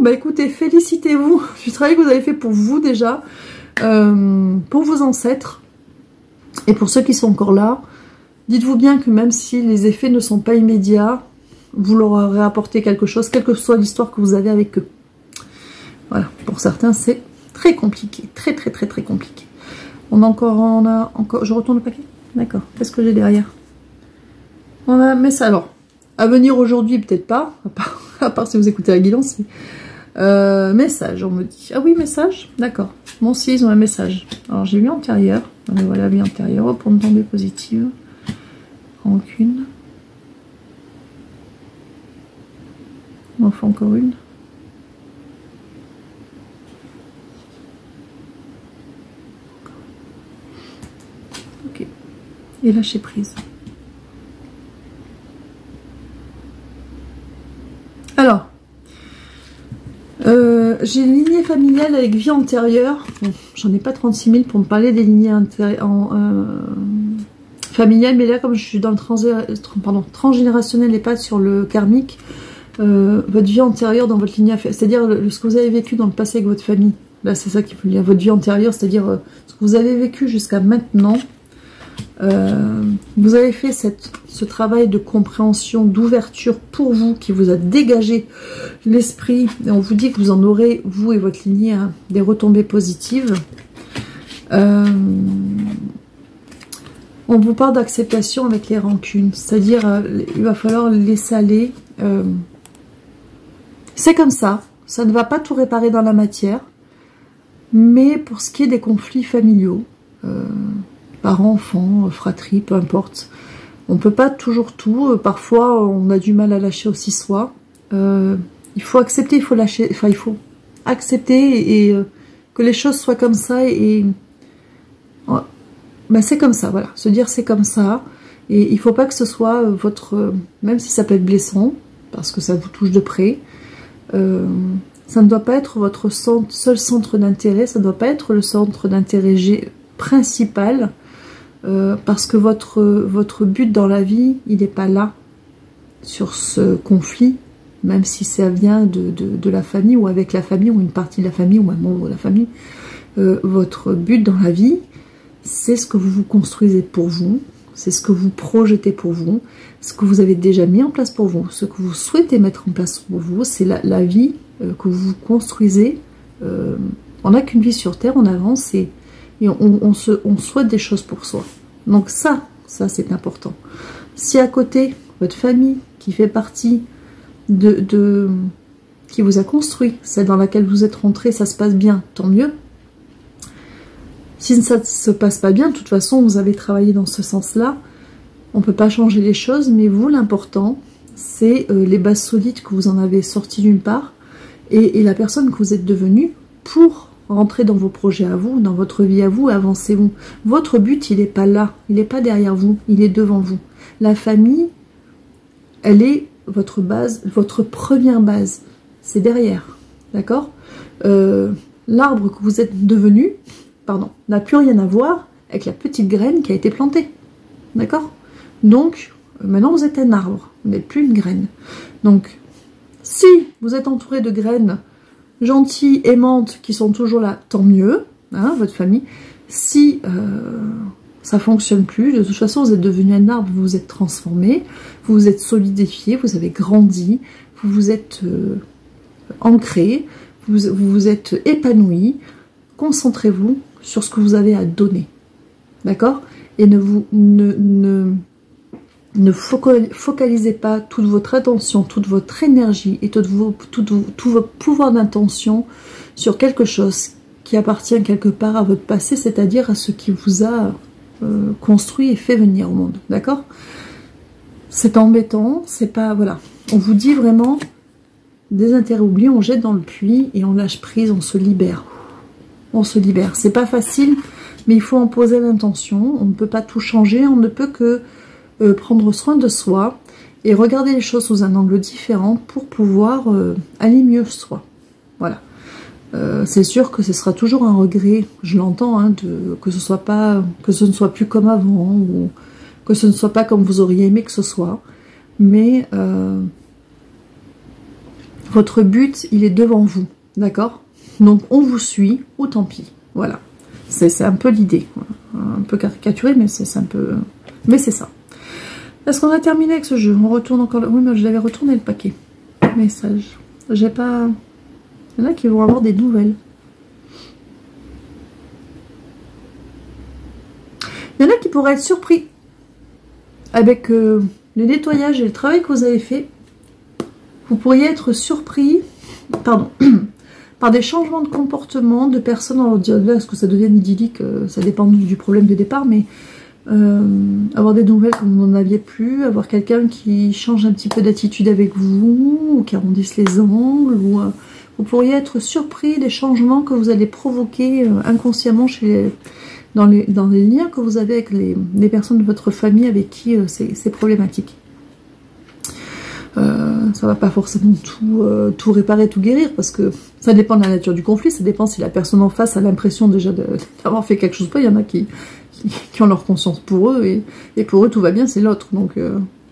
S1: bah écoutez, félicitez-vous du travail que vous avez fait pour vous déjà, pour vos ancêtres, et pour ceux qui sont encore là. Dites-vous bien que même si les effets ne sont pas immédiats, vous leur aurez apporté quelque chose, quelle que soit l'histoire que vous avez avec eux. Voilà, pour certains c'est très compliqué, très compliqué. On a encore, je retourne le paquet. D'accord, qu'est-ce que j'ai derrière? On a un message, alors, à venir aujourd'hui peut-être pas, à part si vous écoutez la guidance. Message, on me dit. Ah oui, message, d'accord. Bon, si, ils ont un message. Alors j'ai vie antérieure, voilà, vie antérieure, répondant positive. Rancune. On en fait encore une. Ok. Et lâcher prise. Alors, j'ai une lignée familiale avec vie antérieure. Bon, j'en ai pas 36 000 pour me parler des lignées familiale, mais là comme je suis dans le transgénérationnel et pas sur le karmique, votre vie antérieure dans votre lignée, c'est-à-dire ce que vous avez vécu dans le passé avec votre famille, là c'est ça qu'il faut dire, votre vie antérieure, c'est-à-dire ce que vous avez vécu jusqu'à maintenant, vous avez fait ce travail de compréhension, d'ouverture pour vous, qui vous a dégagé l'esprit, et on vous dit que vous en aurez, vous et votre lignée, hein, des retombées positives. On vous parle d'acceptation avec les rancunes, c'est-à-dire il va falloir laisser aller. C'est comme ça ne va pas tout réparer dans la matière, mais pour ce qui est des conflits familiaux, parents, enfants, fratrie, peu importe, on ne peut pas toujours tout, parfois on a du mal à lâcher aussi soi, il faut accepter, il faut lâcher, enfin il faut accepter et que les choses soient comme ça et ben c'est comme ça, voilà, se dire c'est comme ça, et il faut pas que ce soit votre, même si ça peut être blessant, parce que ça vous touche de près, ça ne doit pas être votre seul centre d'intérêt, ça ne doit pas être le centre d'intérêt principal, parce que votre but dans la vie, il n'est pas là, sur ce conflit, même si ça vient de la famille, ou avec la famille, ou une partie de la famille, ou un membre de la famille, votre but dans la vie, c'est ce que vous vous construisez pour vous, c'est ce que vous projetez pour vous, ce que vous avez déjà mis en place pour vous, ce que vous souhaitez mettre en place pour vous, c'est la vie que vous construisez. On n'a qu'une vie sur Terre, on avance et on souhaite des choses pour soi. Donc ça c'est important. Si à côté, votre famille qui fait partie qui vous a construit, celle dans laquelle vous êtes rentré, ça se passe bien, tant mieux. Si ça ne se passe pas bien, de toute façon, vous avez travaillé dans ce sens-là. On ne peut pas changer les choses, mais vous, l'important, c'est les bases solides que vous en avez sorties d'une part, et la personne que vous êtes devenue pour rentrer dans vos projets à vous, dans votre vie à vous, avancez-vous. Votre but, il n'est pas là, il n'est pas derrière vous, il est devant vous. La famille, elle est votre base, votre première base. C'est derrière, d'accord? L'arbre que vous êtes devenu, pardon, n'a plus rien à voir avec la petite graine qui a été plantée, d'accord? Donc, maintenant vous êtes un arbre, vous n'êtes plus une graine. Donc, si vous êtes entouré de graines gentilles, aimantes, qui sont toujours là, tant mieux, hein, votre famille. Si ça fonctionne plus, de toute façon, vous êtes devenu un arbre, vous vous êtes transformé, vous vous êtes solidifié, vous avez grandi, vous vous êtes ancré, vous vous êtes épanoui. Concentrez-vous sur ce que vous avez à donner, d'accord? Et ne focalisez pas toute votre attention, toute votre énergie et tout votre pouvoir d'intention sur quelque chose qui appartient quelque part à votre passé, c'est-à-dire à ce qui vous a construit et fait venir au monde, d'accord? C'est embêtant, c'est pas... Voilà. On vous dit vraiment, des intérêts oubliés, on jette dans le puits et on lâche prise, on se libère. On se libère. C'est pas facile, mais il faut en poser l'intention. On ne peut pas tout changer, on ne peut que prendre soin de soi et regarder les choses sous un angle différent pour pouvoir aller mieux soi. Voilà. C'est sûr que ce sera toujours un regret, je l'entends, hein, que ce ne soit plus comme avant ou que ce ne soit pas comme vous auriez aimé que ce soit. Mais votre but, il est devant vous, d'accord? Donc on vous suit, ou tant pis. Voilà. C'est un peu l'idée. Un peu caricaturé, mais c'est un peu... Mais c'est ça. Est-ce qu'on a terminé avec ce jeu? On retourne encore... Oui, mais je l'avais retourné le paquet. Message. J'ai pas... Il y en a qui vont avoir des nouvelles. Il y en a qui pourraient être surpris avec le nettoyage et le travail que vous avez fait. Vous pourriez être surpris, pardon, par des changements de comportement de personnes. On va dire là, est-ce que ça devient idyllique? Ça dépend du problème de départ, mais avoir des nouvelles comme vous n'en aviez plus, avoir quelqu'un qui change un petit peu d'attitude avec vous, ou qui arrondisse les angles, ou vous pourriez être surpris des changements que vous allez provoquer inconsciemment dans les liens que vous avez avec les personnes de votre famille avec qui c'est problématique. Ça va pas forcément tout réparer, tout guérir, parce que ça dépend de la nature du conflit, ça dépend si la personne en face a l'impression déjà d'avoir fait quelque chose. Il y en a qui ont leur conscience pour eux, et pour eux tout va bien, c'est l'autre. Donc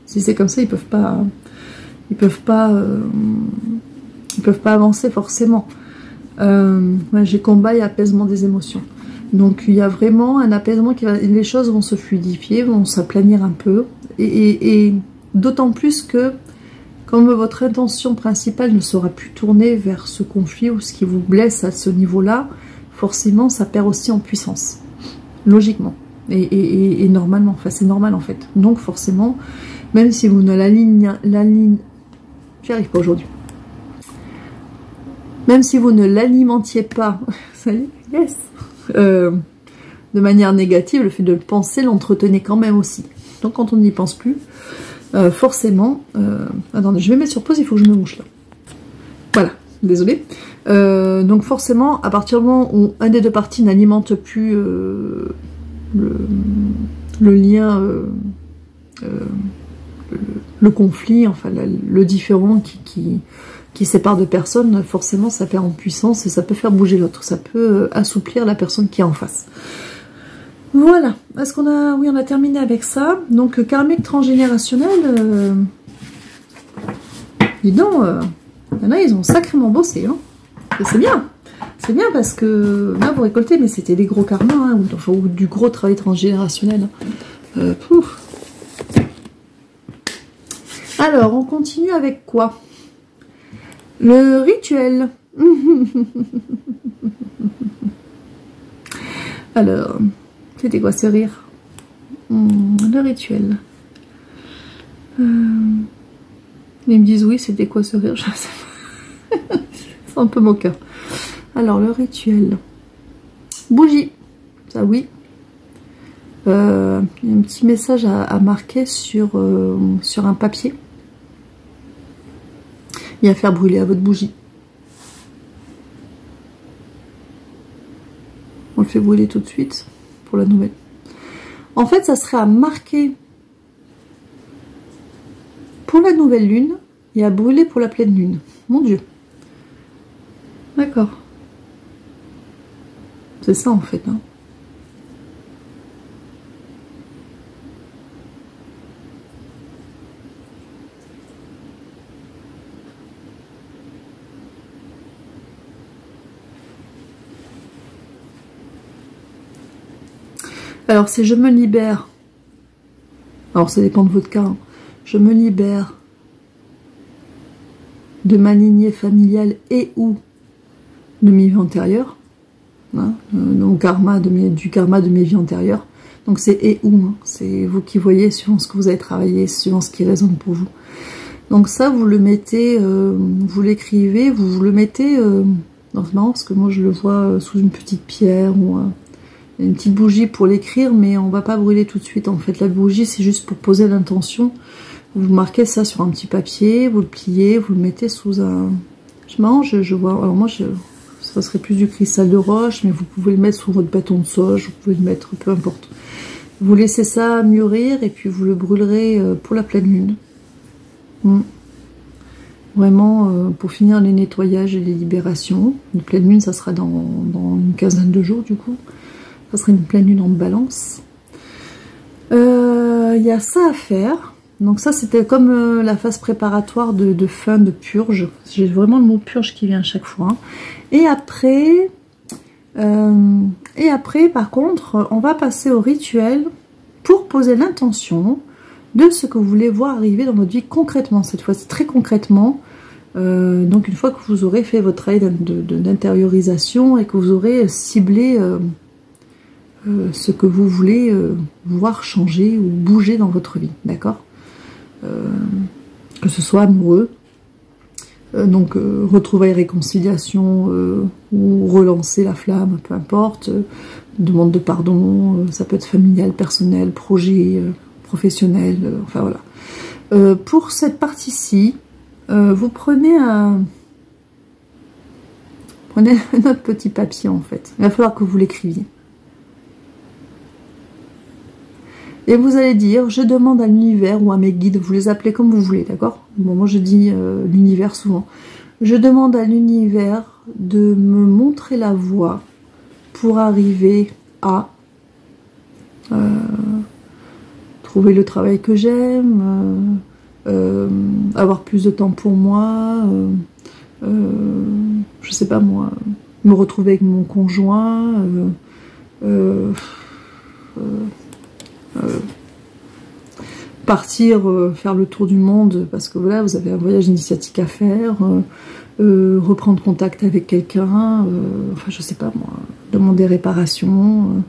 S1: si c'est comme ça, ils peuvent pas avancer forcément. J'ai combat et apaisement des émotions. Donc il y a vraiment un apaisement les choses vont se fluidifier, vont s'aplanir un peu, et d'autant plus que comme votre intention principale ne sera plus tournée vers ce conflit ou ce qui vous blesse à ce niveau-là, forcément ça perd aussi en puissance, logiquement et normalement. Enfin c'est normal en fait. Donc forcément, même si vous ne j'y arrive pas aujourd'hui. Même si vous ne l'alimentiez pas, ça y est, yes, de manière négative, le fait de le penser l'entretenait quand même aussi. Donc quand on n'y pense plus, forcément... attendez, je vais mettre sur pause, il faut que je me mouche là. Voilà, désolé. Donc forcément, à partir du moment où un des deux parties n'alimente plus le lien, le conflit, enfin le différent qui sépare deux personnes, forcément ça perd en puissance et ça peut faire bouger l'autre, ça peut assouplir la personne qui est en face. Voilà, est-ce qu'on a... Oui, on a terminé avec ça. Donc karmique transgénérationnel, dis donc, il y en a, ils ont sacrément bossé, hein. C'est bien parce que là vous récoltez, mais c'était des gros karmas, hein, ou du gros travail transgénérationnel. Alors, on continue avec quoi? Le rituel. Alors, c'était quoi ce rire? Le rituel. Ils me disent oui, c'était quoi ce rire? Je sais pas. C'est un peu moqueur. Alors, le rituel. Bougie. Ça, oui. Il y a un petit message à marquer sur un papier. Et à faire brûler à votre bougie. On le fait brûler tout de suite pour la nouvelle. En fait, ça serait à marquer pour la nouvelle lune et à brûler pour la pleine lune. Mon Dieu. D'accord. C'est ça en fait. Hein. Alors, c'est je me libère. Alors, ça dépend de votre cas. Hein. Je me libère de ma lignée familiale et ou de mes vies antérieures. Hein, donc, du karma de mes vies antérieures. Donc, c'est et ou. Hein, c'est vous qui voyez suivant ce que vous avez travaillé, suivant ce qui résonne pour vous. Donc, ça, vous le mettez, vous l'écrivez, vous le mettez. C'est marrant parce que moi, je le vois sous une petite pierre ou une petite bougie pour l'écrire, mais on va pas brûler tout de suite. En fait, la bougie, c'est juste pour poser l'intention. Vous marquez ça sur un petit papier, vous le pliez, vous le mettez sous un... C'est marrant, je vois... Alors moi, ça serait plus du cristal de roche, mais vous pouvez le mettre sous votre bâton de sauge, vous pouvez le mettre, peu importe. Vous laissez ça mûrir et puis vous le brûlerez pour la pleine lune. Vraiment, pour finir les nettoyages et les libérations. Une pleine lune, ça sera dans une quinzaine de jours, du coup. Ça serait une pleine lune en balance. Il y a ça à faire. Donc ça, c'était comme la phase préparatoire de fin de purge. J'ai vraiment le mot purge qui vient à chaque fois. Et après, par contre, on va passer au rituel pour poser l'intention de ce que vous voulez voir arriver dans votre vie concrètement. Cette fois-ci, très concrètement. Donc une fois que vous aurez fait votre travail d'intériorisation et que vous aurez ciblé... ce que vous voulez voir changer ou bouger dans votre vie, d'accord, que ce soit amoureux, donc retrouvailles, réconciliation ou relancer la flamme, peu importe, demande de pardon, ça peut être familial, personnel, projet, professionnel, enfin voilà. Pour cette partie-ci, vous prenez un autre petit papier en fait, il va falloir que vous l'écriviez. Et vous allez dire, je demande à l'univers ou à mes guides, vous les appelez comme vous voulez, d'accord? Bon, moi je dis l'univers souvent. Je demande à l'univers de me montrer la voie pour arriver à trouver le travail que j'aime, avoir plus de temps pour moi, je sais pas moi, me retrouver avec mon conjoint, partir faire le tour du monde parce que voilà, vous avez un voyage initiatique à faire, reprendre contact avec quelqu'un, enfin je sais pas moi, demander réparation,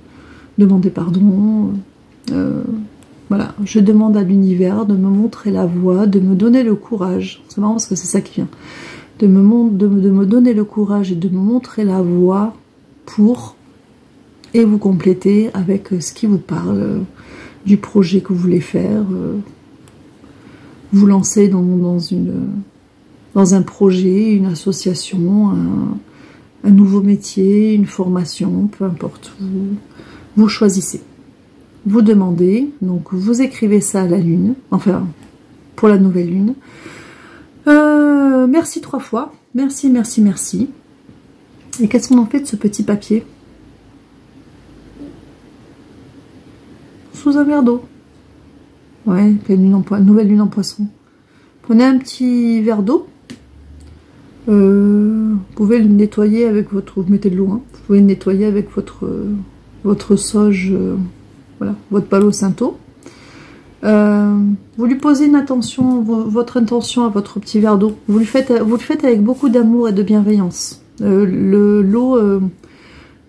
S1: demander pardon, voilà, je demande à l'univers de me montrer la voie, de me donner le courage, c'est marrant parce que c'est ça qui vient, de me donner le courage et de me montrer la voie pour, et vous compléter avec ce qui vous parle, du projet que vous voulez faire, vous lancer dans un projet, une association, un nouveau métier, une formation, peu importe, vous choisissez. Vous demandez, donc vous écrivez ça à la lune, enfin pour la nouvelle lune. Merci 3 fois, merci, merci, merci. Et qu'est-ce qu'on en fait de ce petit papier ? Sous un verre d'eau. Ouais, nouvelle lune en poisson. Prenez un petit verre d'eau. Vous pouvez le nettoyer avec votre... Vous mettez de l'eau, hein. Vous pouvez le nettoyer avec votre sauge, voilà, votre palo Santo. Vous lui posez une attention, votre intention à votre petit verre d'eau. Vous le faites avec beaucoup d'amour et de bienveillance. L'eau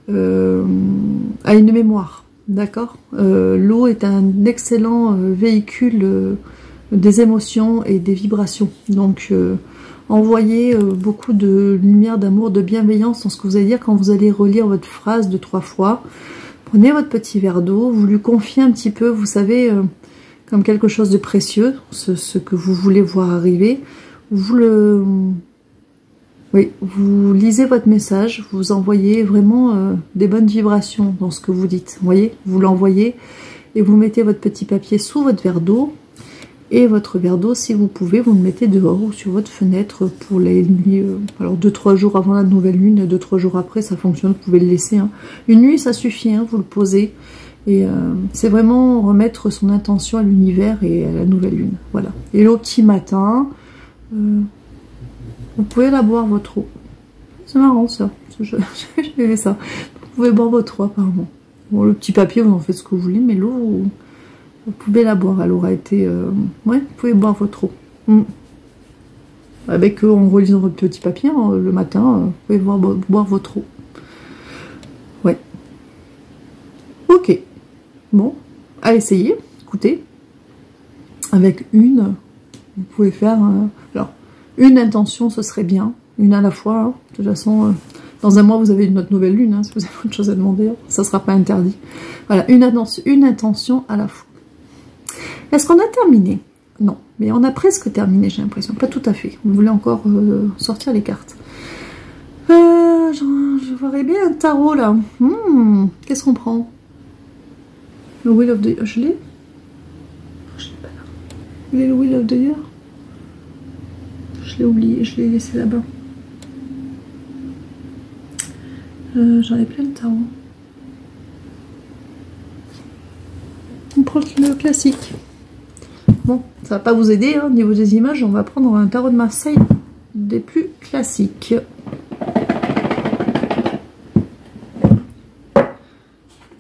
S1: a une mémoire, d'accord. L'eau est un excellent véhicule des émotions et des vibrations. Donc, envoyez beaucoup de lumière, d'amour, de bienveillance dans ce que vous allez dire quand vous allez relire votre phrase 2-3 fois. Prenez votre petit verre d'eau, vous lui confiez un petit peu, vous savez, comme quelque chose de précieux, ce que vous voulez voir arriver. Vous lisez votre message, vous envoyez vraiment des bonnes vibrations dans ce que vous dites. Vous voyez, vous l'envoyez et vous mettez votre petit papier sous votre verre d'eau. Et votre verre d'eau, si vous pouvez, vous le mettez dehors ou sur votre fenêtre pour les nuits. Alors 2-3 jours avant la nouvelle lune, 2-3 jours après, ça fonctionne, vous pouvez le laisser. Hein. Une nuit, ça suffit, hein, vous le posez. Et c'est vraiment remettre son intention à l'univers et à la nouvelle lune. Voilà. Et le petit matin, vous pouvez la boire votre eau. C'est marrant ça. J'ai fait ça. Vous pouvez boire votre eau apparemment. Bon, le petit papier, vous en faites ce que vous voulez, mais l'eau... Vous pouvez la boire, elle aura été... Ouais, vous pouvez boire votre eau. Avec en relisant votre petit papier, hein, le matin, vous pouvez boire votre eau. Ouais. Ok. Bon, à essayer, écoutez. Avec vous pouvez faire... alors, une intention, ce serait bien. Une à la fois. Hein. De toute façon, dans un mois, vous avez notre nouvelle lune. Hein, si vous avez autre chose à demander, hein. Ça ne sera pas interdit. Voilà, une intention à la fois. Est-ce qu'on a terminé? Non, mais on a presque terminé, j'ai l'impression. Pas tout à fait. Vous voulez encore sortir les cartes. Je verrais bien un tarot, là. Qu'est-ce qu'on prend? Le Wheel of the Year. Je l'ai? Je l'ai pas là. Il est le Wheel of the Year? Je l'ai oublié, je l'ai laissé là-bas. J'en ai plein de tarots. On prend le classique. Bon, ça va pas vous aider hein, au niveau des images. On va prendre un tarot de Marseille des plus classiques.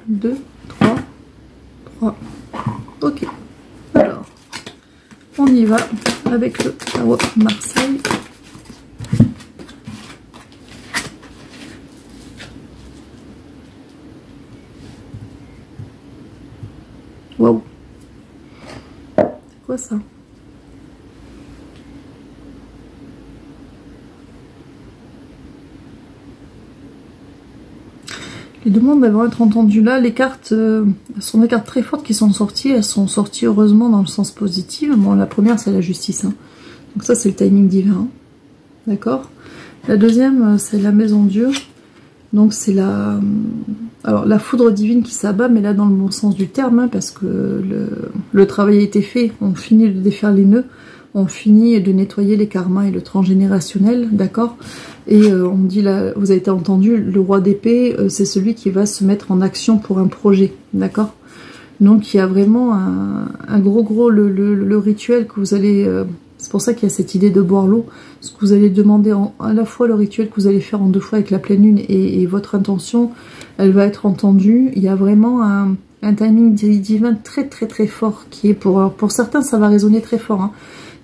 S1: Deux, trois. Ok. Alors, on y va avec le tarot de Marseille. Waouh. C'est quoi ça? Les demandes vont être entendues là. Les cartes sont des cartes très fortes qui sont sorties. Elles sont sorties heureusement dans le sens positif. Bon, la première, c'est la justice. Hein. Donc ça, c'est le timing divin. D'accord. La deuxième, c'est la maison Dieu. Donc c'est la... Alors la foudre divine qui s'abat, mais là dans le bon sens du terme, hein, parce que le travail a été fait. On finit de défaire les nœuds. On finit de nettoyer les karmas et le transgénérationnel, d'accord. Et on dit là, vous avez été entendu, le roi d'épée, c'est celui qui va se mettre en action pour un projet, d'accord. Donc il y a vraiment un gros le rituel que vous allez... c'est pour ça qu'il y a cette idée de boire l'eau, ce que vous allez demander à la fois le rituel que vous allez faire en 2 fois avec la pleine lune et votre intention, elle va être entendue. Il y a vraiment un timing divin très fort qui est pour certains ça va résonner très fort, hein.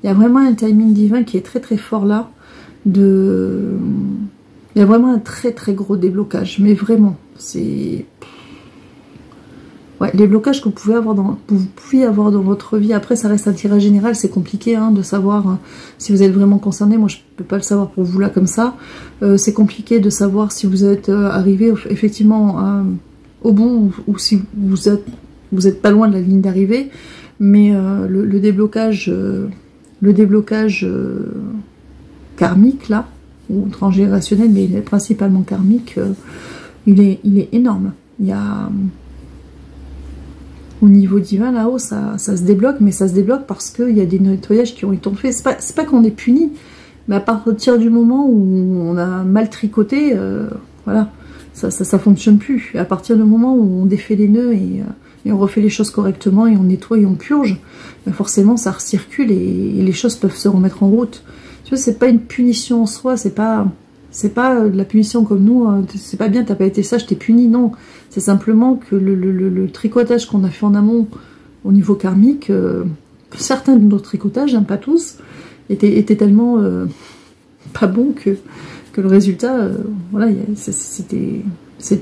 S1: Il y a vraiment un timing divin qui est très fort là. Il y a vraiment un très gros déblocage. Mais vraiment, c'est... Ouais, les blocages que vous pouvez avoir dans votre vie. Après, ça reste un tirage général. C'est compliqué hein, de savoir si vous êtes vraiment concerné. Moi, je ne peux pas le savoir pour vous là comme ça. C'est compliqué de savoir si vous êtes arrivé effectivement au bout ou si vous êtes pas loin de la ligne d'arrivée. Mais le déblocage... karmique là, ou transgénérationnel, mais il est principalement karmique, il est énorme. Il y a au niveau divin là-haut, ça se débloque, mais ça se débloque parce qu'il y a des nettoyages qui ont été faits. C'est pas qu'on est puni, mais à partir du moment où on a mal tricoté, voilà, ça fonctionne plus. À partir du moment où on défait les nœuds et on refait les choses correctement et on nettoie et on purge, ben forcément ça recircule et les choses peuvent se remettre en route. Tu vois, c'est pas une punition en soi, c'est pas de la punition comme nous, c'est pas bien, t'as pas été sage, t'es puni, non. C'est simplement que le tricotage qu'on a fait en amont au niveau karmique, certains de nos tricotages, hein, pas tous, étaient tellement pas bons que le résultat, voilà, c'était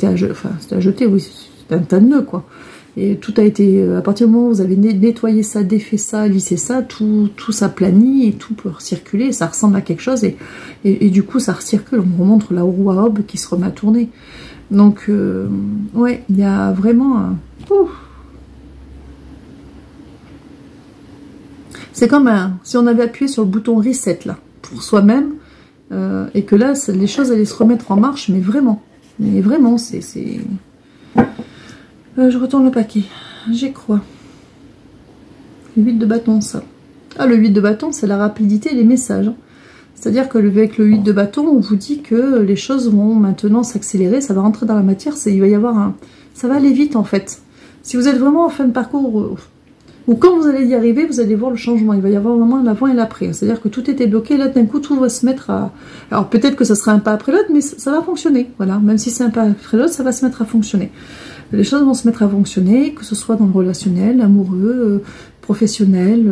S1: à jeter, oui, c'était un tas de nœuds, quoi. Et tout a été, à partir du moment où vous avez nettoyé ça, défait ça, lissé ça, tout s'aplanit et tout peut recirculer, ça ressemble à quelque chose, et du coup ça recircule, on remonte la roue à Hob qui se remet à tourner. Donc, ouais, il y a vraiment un... C'est comme si on avait appuyé sur le bouton reset, là, pour soi-même, et que là, les choses allaient se remettre en marche, mais vraiment, c'est... je retourne le paquet, j'y crois. Le 8 de bâton, ça. Ah, le 8 de bâton, c'est la rapidité et les messages. C'est-à-dire que avec le 8 de bâton, on vous dit que les choses vont maintenant s'accélérer, ça va rentrer dans la matière, il va y avoir un... Ça va aller vite, en fait. Si vous êtes vraiment en fin de parcours... ou quand vous allez y arriver, vous allez voir le changement. Il va y avoir vraiment l'avant et l'après. C'est-à-dire que tout était bloqué. Là, d'un coup, tout va se mettre à... Alors, peut-être que ça sera un pas après l'autre, mais ça va fonctionner. Voilà. Même si c'est un pas après l'autre, ça va se mettre à fonctionner. Les choses vont se mettre à fonctionner, que ce soit dans le relationnel, amoureux, professionnel,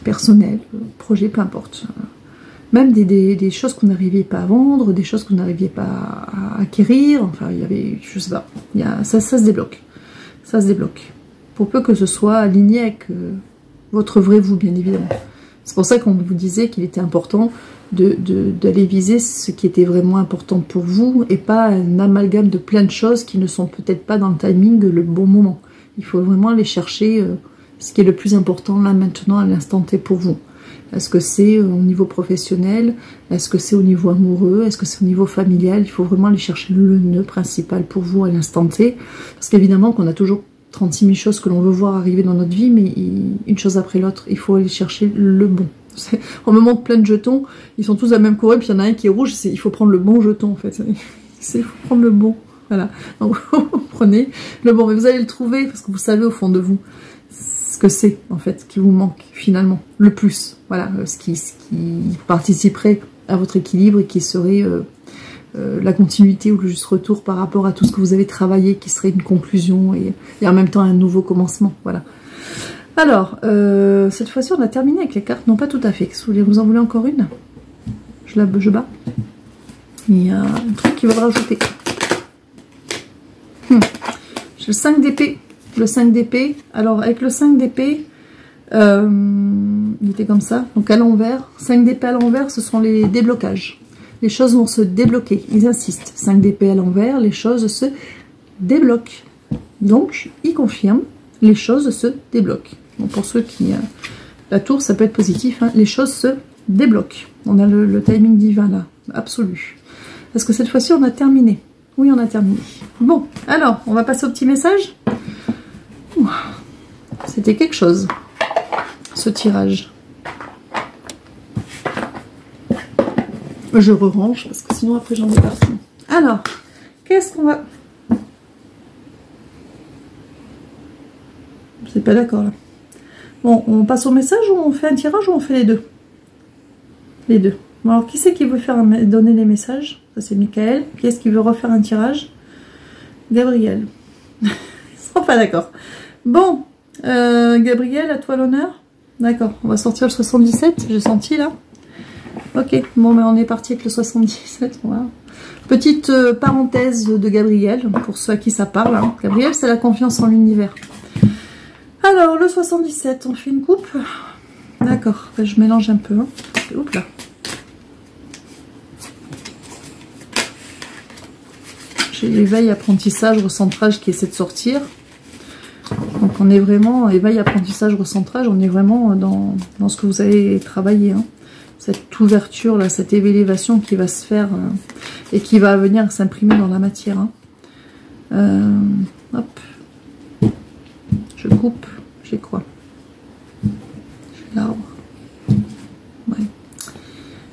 S1: personnel, projet, peu importe. Même des choses qu'on n'arrivait pas à vendre, des choses qu'on n'arriviez pas à acquérir. Enfin, il y avait... Je sais pas. Ça se débloque. Ça se débloque. Pour peu que ce soit aligné avec votre vrai vous, bien évidemment. C'est pour ça qu'on vous disait qu'il était important d'aller viser ce qui était vraiment important pour vous, et pas un amalgame de plein de choses qui ne sont peut-être pas dans le timing le bon moment. Il faut vraiment aller chercher ce qui est le plus important là, maintenant, à l'instant T pour vous. Est-ce que c'est au niveau professionnel? Est-ce que c'est au niveau amoureux? Est-ce que c'est au niveau familial? Il faut vraiment aller chercher le nœud principal pour vous à l'instant T. Parce qu'évidemment qu'on a toujours 36 000 choses que l'on veut voir arriver dans notre vie, mais une chose après l'autre, il faut aller chercher le bon. On me montre plein de jetons, ils sont tous à la même couleur, puis il y en a un qui est rouge, il faut prendre le bon jeton en fait. Il faut prendre le bon, voilà. Donc vous prenez le bon, mais vous allez le trouver, parce que vous savez au fond de vous ce que c'est en fait qui vous manque finalement, le plus. Voilà, ce qui participerait à votre équilibre et qui serait... la continuité ou le juste retour par rapport à tout ce que vous avez travaillé, qui serait une conclusion et en même temps un nouveau commencement. Voilà. Alors, cette fois-ci, on a terminé avec les cartes. Non, pas tout à fait. Vous en voulez encore une? Je bats. Il y a un truc qui va rajouter. J'ai le 5 d'épée. Le 5 d'épée. Alors, avec le 5 d'épée, il était comme ça. Donc, à l'envers. 5 d'épée à l'envers, ce sont les déblocages. Les choses vont se débloquer. Ils insistent. 5 d'épée à l'envers, les choses se débloquent. Donc, ils confirment, les choses se débloquent. Donc, pour ceux qui... la tour, ça peut être positif. Hein, les choses se débloquent. On a le timing divin, là. Absolu. Parce que cette fois-ci, on a terminé. Oui, on a terminé. Bon, alors, on va passer au petit message. C'était quelque chose, ce tirage. Je re-range parce que sinon après j'en ai partout. Alors, qu'est-ce qu'on va... Vous n'êtes pas d'accord là. Bon, on passe au message ou on fait un tirage ou on fait les deux? Les deux. Bon, alors qui c'est qui veut donner les messages? Ça c'est Michael. Qui est-ce qui veut refaire un tirage? Gabriel. Ils sont pas d'accord. Bon, Gabriel, à toi l'honneur. D'accord, on va sortir le 77, j'ai senti là. Ok, bon, mais on est parti avec le 77. Voilà. Petite parenthèse de Gabriel, pour ceux à qui ça parle. Hein. Gabriel, c'est la confiance en l'univers. Alors, le 77, on fait une coupe. D'accord, je mélange un peu. Hein. Oups là. J'ai l'éveil, apprentissage, recentrage qui essaie de sortir. Donc on est vraiment, éveil, apprentissage, recentrage, on est vraiment dans ce que vous avez travaillé. Hein. Cette ouverture, là, cette élévation qui va se faire et qui va venir s'imprimer dans la matière. Hein. Hop. Je coupe, j'ai quoi? J'ai l'arbre. Ouais.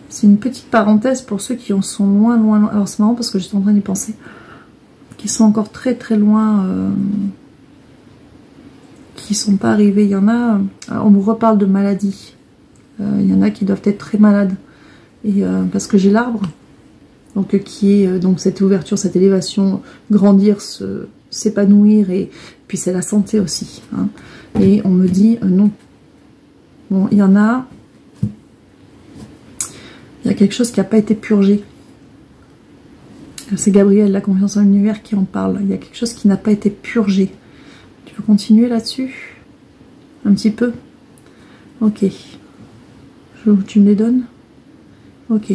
S1: C'est une petite parenthèse pour ceux qui en sont loin. Alors c'est marrant parce que j'étais en train d'y penser. Qui sont encore très loin, qui sont pas arrivés. Il y en a, on me reparle de maladie. Il y en a qui doivent être très malades. Et parce que j'ai l'arbre, donc qui est donc cette ouverture, cette élévation, grandir, s'épanouir, et puis c'est la santé aussi. Hein. Et on me dit non. Bon, il y a quelque chose qui n'a pas été purgé. C'est Gabriel, la confiance en l'univers, qui en parle. Il y a quelque chose qui n'a pas été purgé. Tu veux continuer là-dessus? Un petit peu? Ok. Tu me les donnes? Ok.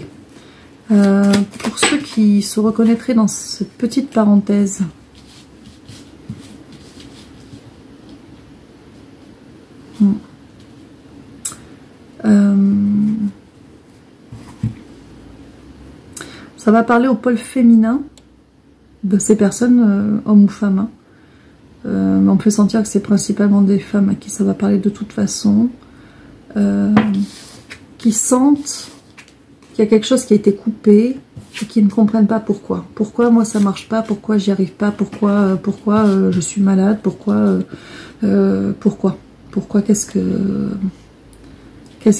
S1: Pour ceux qui se reconnaîtraient dans cette petite parenthèse, ça va parler au pôle féminin de ces personnes, hommes ou femmes. Hein. Mais on peut sentir que c'est principalement des femmes à qui ça va parler de toute façon, qui sentent qu'il y a quelque chose qui a été coupé et qui ne comprennent pas pourquoi. Pourquoi moi ça marche pas, pourquoi j'y arrive pas, pourquoi je suis malade, pourquoi qu'est-ce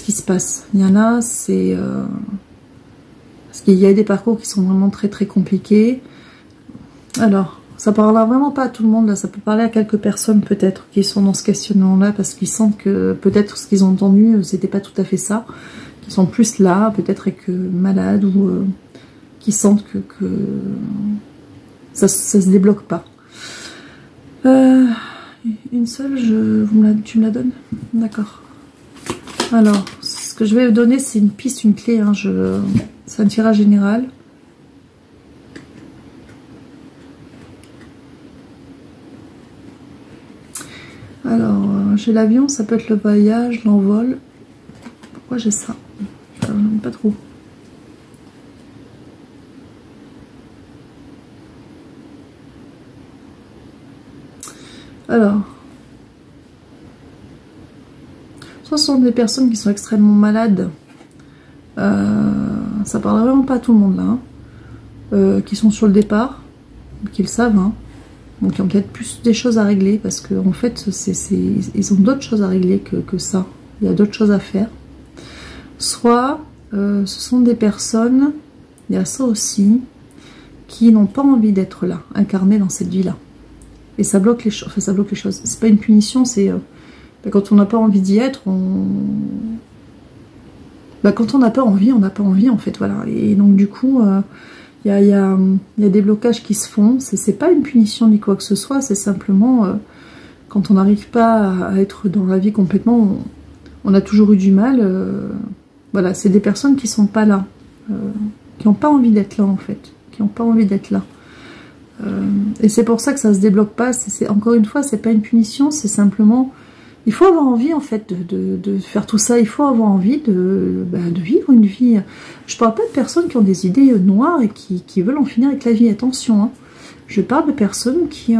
S1: qui se passe. Il y en a, c'est... parce qu'il y a des parcours qui sont vraiment très très compliqués. Alors, ça parlera vraiment pas à tout le monde, là. Ça peut parler à quelques personnes peut-être qui sont dans ce questionnement-là, parce qu'ils sentent que peut-être ce qu'ils ont entendu, c'était pas tout à fait ça. Qui sont plus là, peut-être que malades, ou qui sentent que ça se débloque pas. Une seule, tu me la donnes? D'accord. Alors, ce que je vais donner, c'est une piste, une clé. Hein, c'est un tirage général. Alors, j'ai l'avion, ça peut être le voyage, l'envol. Pourquoi j'ai ça? Pas trop. Alors, soit ce sont des personnes qui sont extrêmement malades. Ça parle vraiment pas à tout le monde là. Hein, qui sont sur le départ, qui le savent. Hein, donc ils ont peut-être plus des choses à régler, parce qu'en fait, ils ont d'autres choses à régler que ça. Il y a d'autres choses à faire. Soit ce sont des personnes, il y a ça aussi, qui n'ont pas envie d'être là, incarnées dans cette vie-là. Et ça bloque les choses. Enfin, ça bloque les choses. C'est pas une punition, c'est quand on n'a pas envie d'y être, quand on n'a pas envie, on n'a pas envie en fait. Voilà. Et donc du coup, il y a des blocages qui se font. C'est pas une punition ni quoi que ce soit. C'est simplement quand on n'arrive pas à être dans la vie complètement, on a toujours eu du mal. Voilà, c'est des personnes qui sont pas là, qui n'ont pas envie d'être là en fait, qui n'ont pas envie d'être là. Et c'est pour ça que ça se débloque pas. Encore une fois, c'est pas une punition, c'est simplement, il faut avoir envie en fait de faire tout ça. Il faut avoir envie de vivre une vie. Je parle pas de personnes qui ont des idées noires et qui veulent en finir avec la vie. Attention, hein. Je parle de personnes qui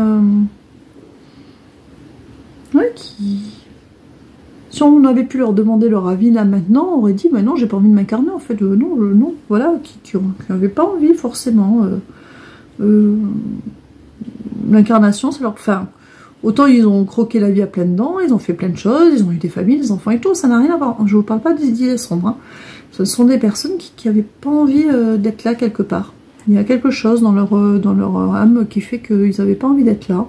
S1: si on avait pu leur demander leur avis là maintenant, on aurait dit mais non, j'ai pas envie de m'incarner en fait. Non, voilà, qui n'avaient pas envie forcément. L'incarnation, c'est leur... Enfin, autant ils ont croqué la vie à pleines dents, ils ont fait plein de choses, ils ont eu des familles, des enfants et tout, ça n'a rien à voir. Je vous parle pas des idées sombres. Hein. Ce sont des personnes qui n'avaient pas envie d'être là quelque part. Il y a quelque chose dans leur âme qui fait qu'ils n'avaient pas envie d'être là.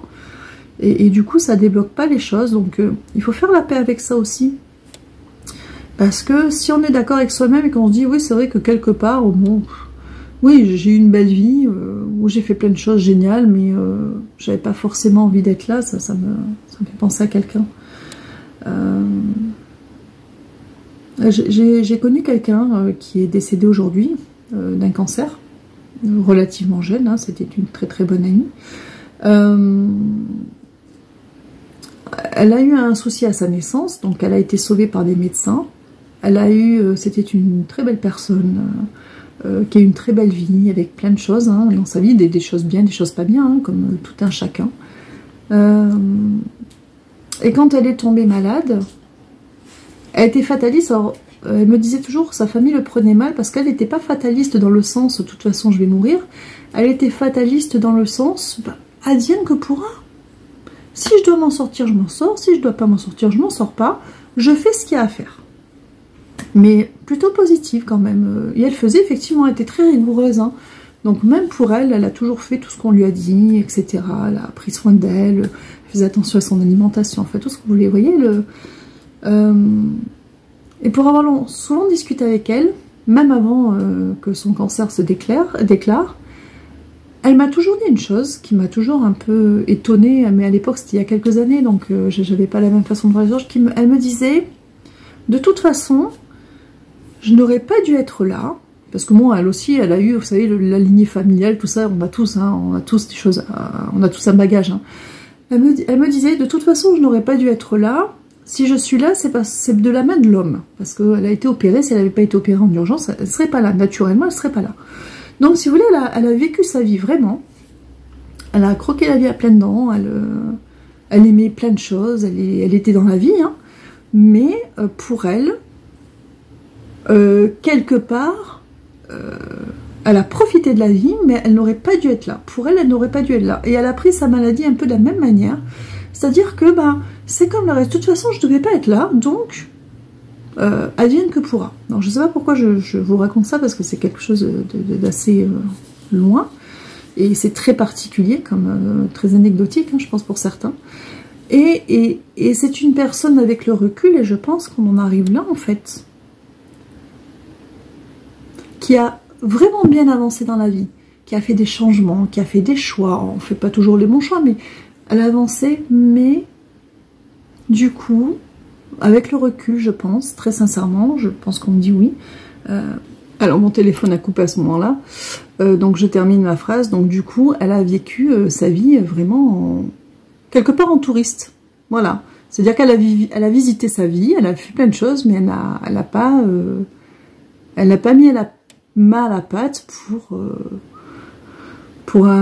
S1: Et du coup, ça débloque pas les choses. Donc, il faut faire la paix avec ça aussi. Parce que si on est d'accord avec soi-même et qu'on se dit, oui, c'est vrai que quelque part, bon... Oui, j'ai eu une belle vie, où j'ai fait plein de choses géniales, mais j'avais pas forcément envie d'être là, ça me fait penser à quelqu'un. J'ai connu quelqu'un qui est décédé aujourd'hui d'un cancer, relativement jeune, hein, c'était une très très bonne amie. Elle a eu un souci à sa naissance, donc elle a été sauvée par des médecins. Elle a eu, c'était une très belle personne, qui a eu une très belle vie, avec plein de choses hein, dans sa vie, des choses bien, des choses pas bien, hein, comme tout un chacun. Et quand elle est tombée malade, elle était fataliste. Alors, elle me disait toujours que sa famille le prenait mal, parce qu'elle n'était pas fataliste dans le sens, de toute façon je vais mourir. Elle était fataliste dans le sens, advienne que pourra. Si je dois m'en sortir, je m'en sors. Si je dois pas m'en sortir, je m'en sors pas. Je fais ce qu'il y a à faire. Mais plutôt positive quand même. Et elle faisait, effectivement, elle était très rigoureuse. Hein. Donc même pour elle, elle a toujours fait tout ce qu'on lui a dit, etc. Elle a pris soin d'elle, elle faisait attention à son alimentation, en fait, tout ce que vous voulez, voyez. Et pour avoir souvent discuté avec elle, même avant que son cancer se déclare, elle m'a toujours dit une chose qui m'a toujours un peu étonnée, mais à l'époque c'était il y a quelques années, donc je n'avais pas la même façon de voir les choses. Elle me disait, de toute façon, je n'aurais pas dû être là, parce que moi, elle aussi, elle a eu, vous savez, la lignée familiale, tout ça, on a tous des choses, on a tous un bagage. Hein. Elle me disait, de toute façon, je n'aurais pas dû être là. Si je suis là, c'est de la main de l'homme, parce qu'elle a été opérée. Si elle n'avait pas été opérée en urgence, elle ne serait pas là. Naturellement, elle ne serait pas là. Donc, si vous voulez, elle a vécu sa vie vraiment. Elle a croqué la vie à pleines dents. Elle aimait plein de choses. Elle était dans la vie, hein. Mais pour elle, quelque part, elle a profité de la vie, mais elle n'aurait pas dû être là. Pour elle, elle n'aurait pas dû être là. Et elle a pris sa maladie un peu de la même manière. C'est-à-dire que c'est comme le reste. De toute façon, je ne devais pas être là, donc advienne que pourra. Alors, je ne sais pas pourquoi je vous raconte ça, parce que c'est quelque chose d'assez loin. Et c'est très particulier, comme très anecdotique, hein, je pense, pour certains. Et c'est une personne avec le recul, et je pense qu'on en arrive là, en fait, qui a vraiment bien avancé dans la vie, qui a fait des changements, qui a fait des choix. On ne fait pas toujours les bons choix, mais elle a avancé, mais du coup, avec le recul, je pense, très sincèrement, je pense qu'on me dit oui. Alors, mon téléphone a coupé à ce moment-là, donc je termine ma phrase. Donc, du coup, elle a vécu sa vie vraiment quelque part en touriste. Voilà. C'est-à-dire qu'elle a visité sa vie, elle a fait plein de choses, mais elle n'a pas mis la main à la pâte pour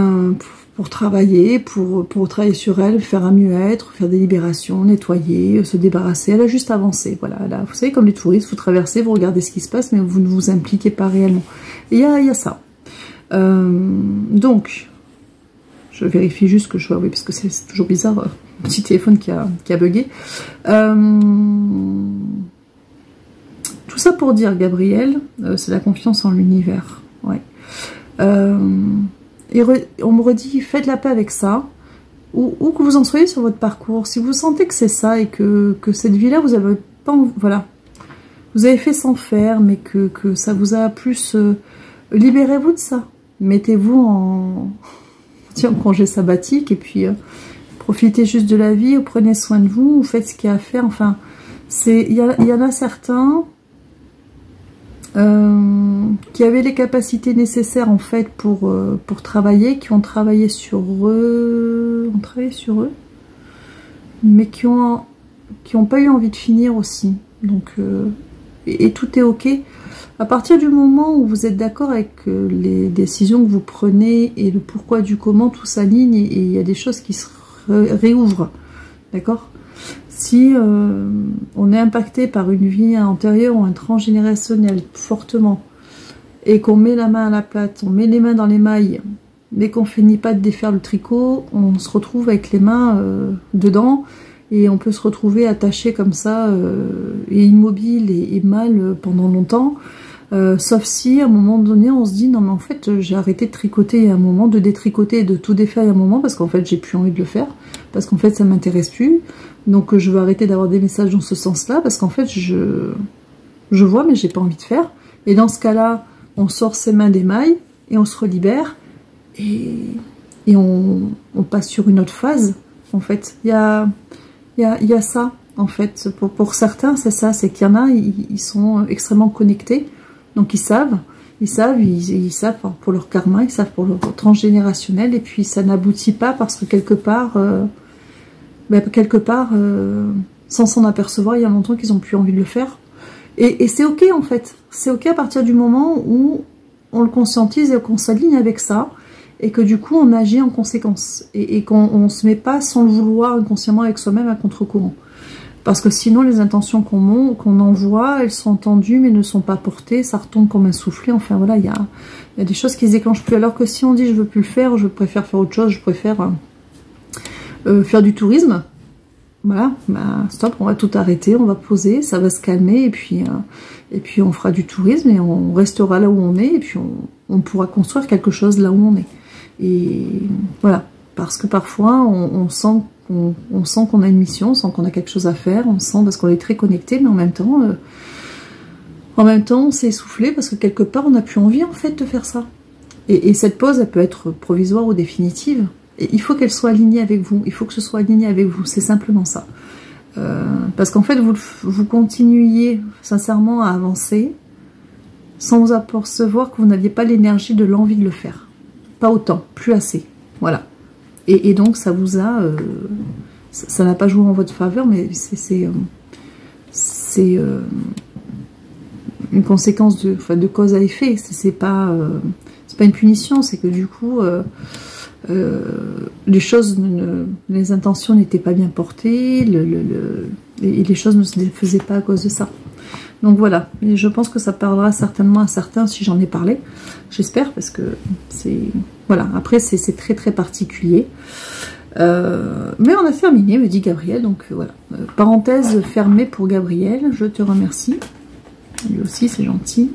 S1: travailler, pour travailler sur elle, faire un mieux-être, faire des libérations, nettoyer, se débarrasser. Elle a juste avancé. Voilà. Vous savez, comme les touristes, vous traversez, vous regardez ce qui se passe, mais vous ne vous impliquez pas réellement. Et il y a ça. Donc, je vérifie juste que je vois, oui, parce que c'est toujours bizarre, un petit téléphone qui a bugué. Tout ça pour dire, Gabriel, c'est la confiance en l'univers. Ouais. Et on me redit, faites la paix avec ça, où que vous en soyez sur votre parcours. Si vous sentez que c'est ça et que cette vie-là, vous avez pas, voilà, vous avez fait sans faire, mais que ça vous a plus, libérez-vous de ça. Mettez-vous en congé sabbatique et puis profitez juste de la vie, prenez soin de vous, faites ce qu'il y a à faire. Enfin, il y en a certains qui avaient les capacités nécessaires en fait pour travailler, qui ont travaillé sur eux, mais qui ont pas eu envie de finir aussi. Donc et tout est ok. À partir du moment où vous êtes d'accord avec les décisions que vous prenez et le pourquoi du comment, tout s'aligne et il y a des choses qui se réouvrent. D'accord? Si on est impacté par une vie antérieure ou un transgénérationnel fortement et qu'on met la main à la pâte, on met les mains dans les mailles, dès qu'on finit pas de défaire le tricot, on se retrouve avec les mains dedans et on peut se retrouver attaché comme ça et immobile et mal pendant longtemps. Sauf si à un moment donné on se dit non mais en fait j'ai arrêté de tricoter à un moment, de détricoter et de tout défaire à un moment parce qu'en fait j'ai plus envie de le faire, parce qu'en fait ça m'intéresse plus, donc je veux arrêter d'avoir des messages dans ce sens là parce qu'en fait je vois mais j'ai pas envie de faire. Et dans ce cas là on sort ses mains des mailles et on se relibère et on passe sur une autre phase. En fait il y a ça en fait pour certains, c'est ça, c'est qu'il y en a ils sont extrêmement connectés. Donc ils savent pour leur karma, ils savent pour leur transgénérationnel, et puis ça n'aboutit pas parce que quelque part, sans s'en apercevoir, il y a longtemps qu'ils n'ont plus envie de le faire. Et c'est ok en fait, c'est ok à partir du moment où on le conscientise et qu'on s'aligne avec ça, et que du coup on agit en conséquence, et qu'on ne se met pas sans le vouloir inconsciemment avec soi-même à contre-courant. Parce que sinon, les intentions qu'on envoie, elles sont entendues, mais ne sont pas portées, ça retombe comme un soufflet. Enfin, voilà, il y a des choses qui se déclenchent plus. Alors que si on dit, je veux plus le faire, je préfère faire autre chose, je préfère faire du tourisme, voilà, bah, stop, on va tout arrêter, on va poser, ça va se calmer, et puis on fera du tourisme, et on restera là où on est, et puis on pourra construire quelque chose là où on est. Et voilà, parce que parfois, on sent qu'on a une mission, on sent qu'on a quelque chose à faire, on sent parce qu'on est très connecté, mais en même temps, on s'est essoufflé parce que quelque part, on n'a plus envie en fait de faire ça. Et cette pause, elle peut être provisoire ou définitive. Et il faut qu'elle soit alignée avec vous. Il faut que ce soit aligné avec vous. C'est simplement ça. Parce qu'en fait, vous continuiez sincèrement à avancer sans vous apercevoir que vous n'aviez pas l'énergie de l'envie de le faire. Pas autant, plus assez. Voilà. Et donc, ça vous a... ça n'a pas joué en votre faveur, mais c'est une conséquence de cause à effet. C'est pas une punition, c'est que du coup... les intentions n'étaient pas bien portées, et les choses ne se faisaient pas à cause de ça. Donc voilà, et je pense que ça parlera certainement à certains si j'en ai parlé, j'espère, parce que c'est... Voilà, après c'est très très particulier. Mais on a terminé, me dit Gabriel, donc voilà. Parenthèse fermée pour Gabriel, je te remercie. Lui aussi, c'est gentil.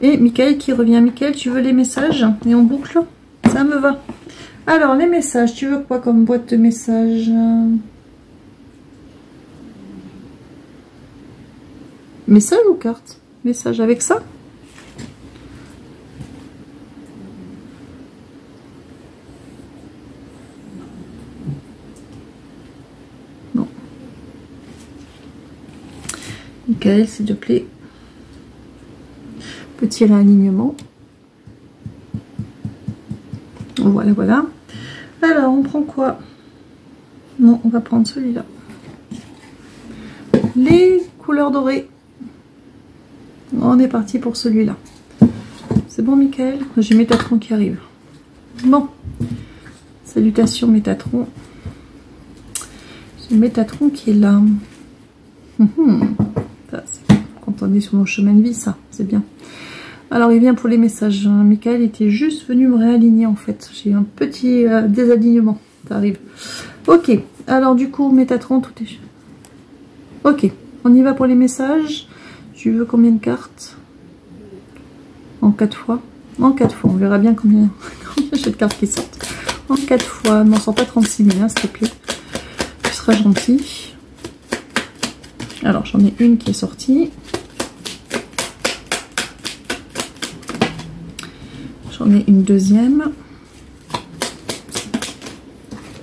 S1: Et Michael qui revient. Michael, tu veux les messages? Et on boucle? Ça me va. Alors, les messages, tu veux quoi comme boîte de messages? Message ou carte? Message avec ça? Non. Michael, s'il te plaît. Petit réalignement. Voilà, voilà. Alors, on prend quoi? Non, on va prendre celui-là. Les couleurs dorées. On est parti pour celui-là. C'est bon, Michael? J'ai Métatron qui arrive. Bon. Salutations, Métatron. J'ai Métatron qui est là. Ça, c'est quand on est sur mon chemin de vie, ça, c'est bien. Alors, il vient pour les messages. Michael était juste venu me réaligner, en fait. J'ai un petit désalignement. Ça arrive. Ok. Alors, du coup, Métatron, tout est... Ok. On y va pour les messages. Tu veux combien de cartes? En 4 fois. En 4 fois. On verra bien combien j'ai de cartes qui sortent. En 4 fois. Ne m'en sors pas 36 000, hein, s'il te plaît. Tu seras gentil. Alors, j'en ai une qui est sortie. J'en ai une deuxième,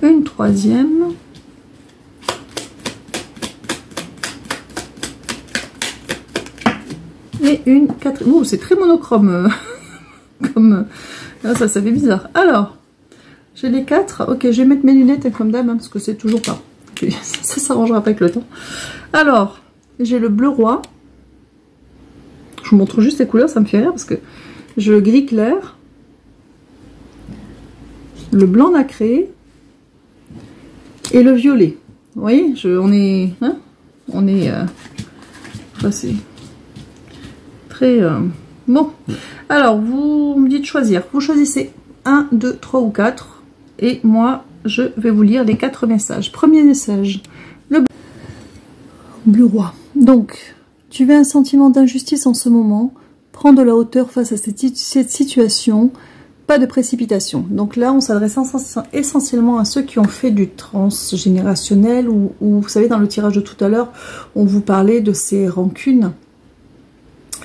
S1: une troisième, et une quatrième. Oh, c'est très monochrome comme ça fait bizarre. Alors, j'ai les 4. Ok, je vais mettre mes lunettes comme d'hab, hein, parce que c'est toujours pas. Ça s'arrangera pas avec le temps. Alors, j'ai le bleu roi. Je vous montre juste les couleurs, ça me fait rire parce que j'ai le gris clair. Le blanc nacré et le violet. Vous voyez, on est, hein, c'est très bon. Alors, vous me dites choisir. Vous choisissez 1, 2, 3 ou 4. Et moi, je vais vous lire les 4 messages. Premier message, le bleu roi. Donc, tu veux un sentiment d'injustice en ce moment. Prends de la hauteur face à cette situation. Pas de précipitation. Donc là, on s'adresse essentiellement à ceux qui ont fait du transgénérationnel ou vous savez, dans le tirage de tout à l'heure, on vous parlait de ces rancunes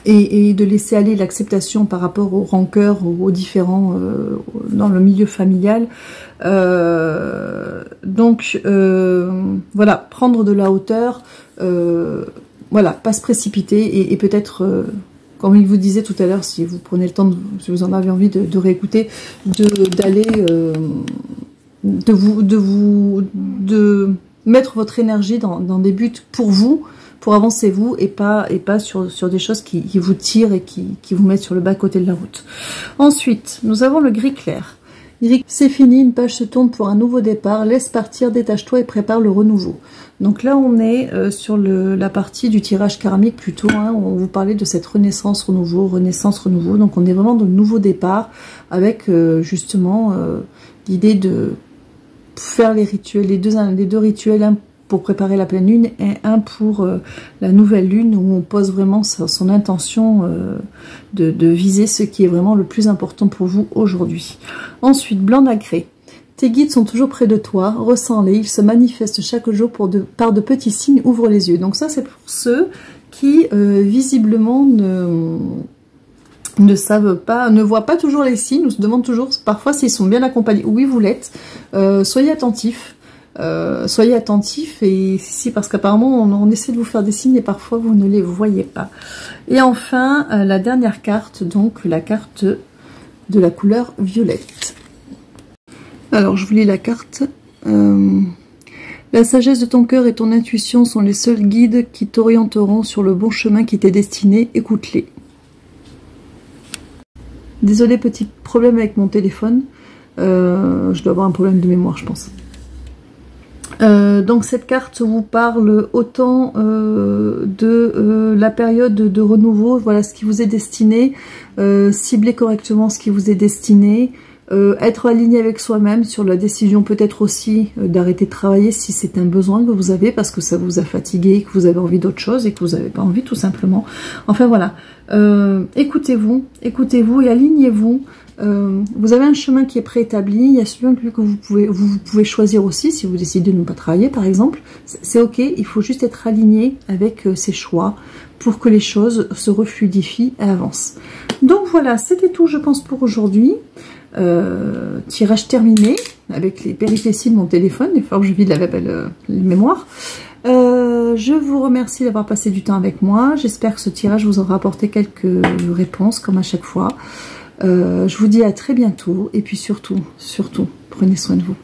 S1: et de laisser aller l'acceptation par rapport aux rancœurs, aux différents dans le milieu familial. Donc, voilà, prendre de la hauteur, voilà, pas se précipiter et peut-être... comme il vous disait tout à l'heure, si vous prenez le temps, si vous en avez envie de réécouter, d'aller, de mettre votre énergie dans des buts pour vous, pour avancer vous, et pas sur des choses qui vous tirent et qui vous mettent sur le bas-côté de la route. Ensuite, nous avons le gris clair. C'est fini, une page se tourne pour un nouveau départ, laisse partir, détache-toi et prépare le renouveau. Donc là, on est sur la partie du tirage karmique plutôt, hein, où on vous parlait de cette renaissance-renouveau, renaissance-renouveau. Donc on est vraiment dans le nouveau départ avec justement l'idée de faire les rituels, les deux rituels pour préparer la pleine lune et un pour la nouvelle lune où on pose vraiment son intention de viser ce qui est vraiment le plus important pour vous aujourd'hui. Ensuite, blanc nacré. Tes guides sont toujours près de toi, ressens-les, ils se manifestent chaque jour par de petits signes, ouvre les yeux. Donc ça c'est pour ceux qui visiblement ne savent pas, ne voient pas toujours les signes, ou se demandent toujours parfois s'ils sont bien accompagnés. Oui, vous l'êtes. Soyez attentifs. Soyez attentifs et si parce qu'apparemment on essaie de vous faire des signes et parfois vous ne les voyez pas. Et enfin la dernière carte, donc la carte de la couleur violette. Alors je vous lis la carte. La sagesse de ton cœur et ton intuition sont les seuls guides qui t'orienteront sur le bon chemin qui t'est destiné. Écoute-les. Désolée, petit problème avec mon téléphone. Je dois avoir un problème de mémoire, je pense. Donc cette carte vous parle autant de la période de renouveau, voilà ce qui vous est destiné, cibler correctement ce qui vous est destiné, être aligné avec soi-même sur la décision peut-être aussi d'arrêter de travailler si c'est un besoin que vous avez parce que ça vous a fatigué, que vous avez envie d'autre chose et que vous n'avez pas envie tout simplement. Enfin voilà, écoutez-vous et alignez-vous. Vous avez un chemin qui est préétabli, il y a celui que vous pouvez choisir aussi si vous décidez de ne pas travailler par exemple, c'est ok, il faut juste être aligné avec ses choix pour que les choses se refluidifient et avancent. Donc voilà, c'était tout je pense pour aujourd'hui. Tirage terminé avec les péripéties de mon téléphone, il faut que je vide la belle mémoire. Je vous remercie d'avoir passé du temps avec moi, j'espère que ce tirage vous aura apporté quelques réponses comme à chaque fois. Je vous dis à très bientôt et puis surtout, prenez soin de vous.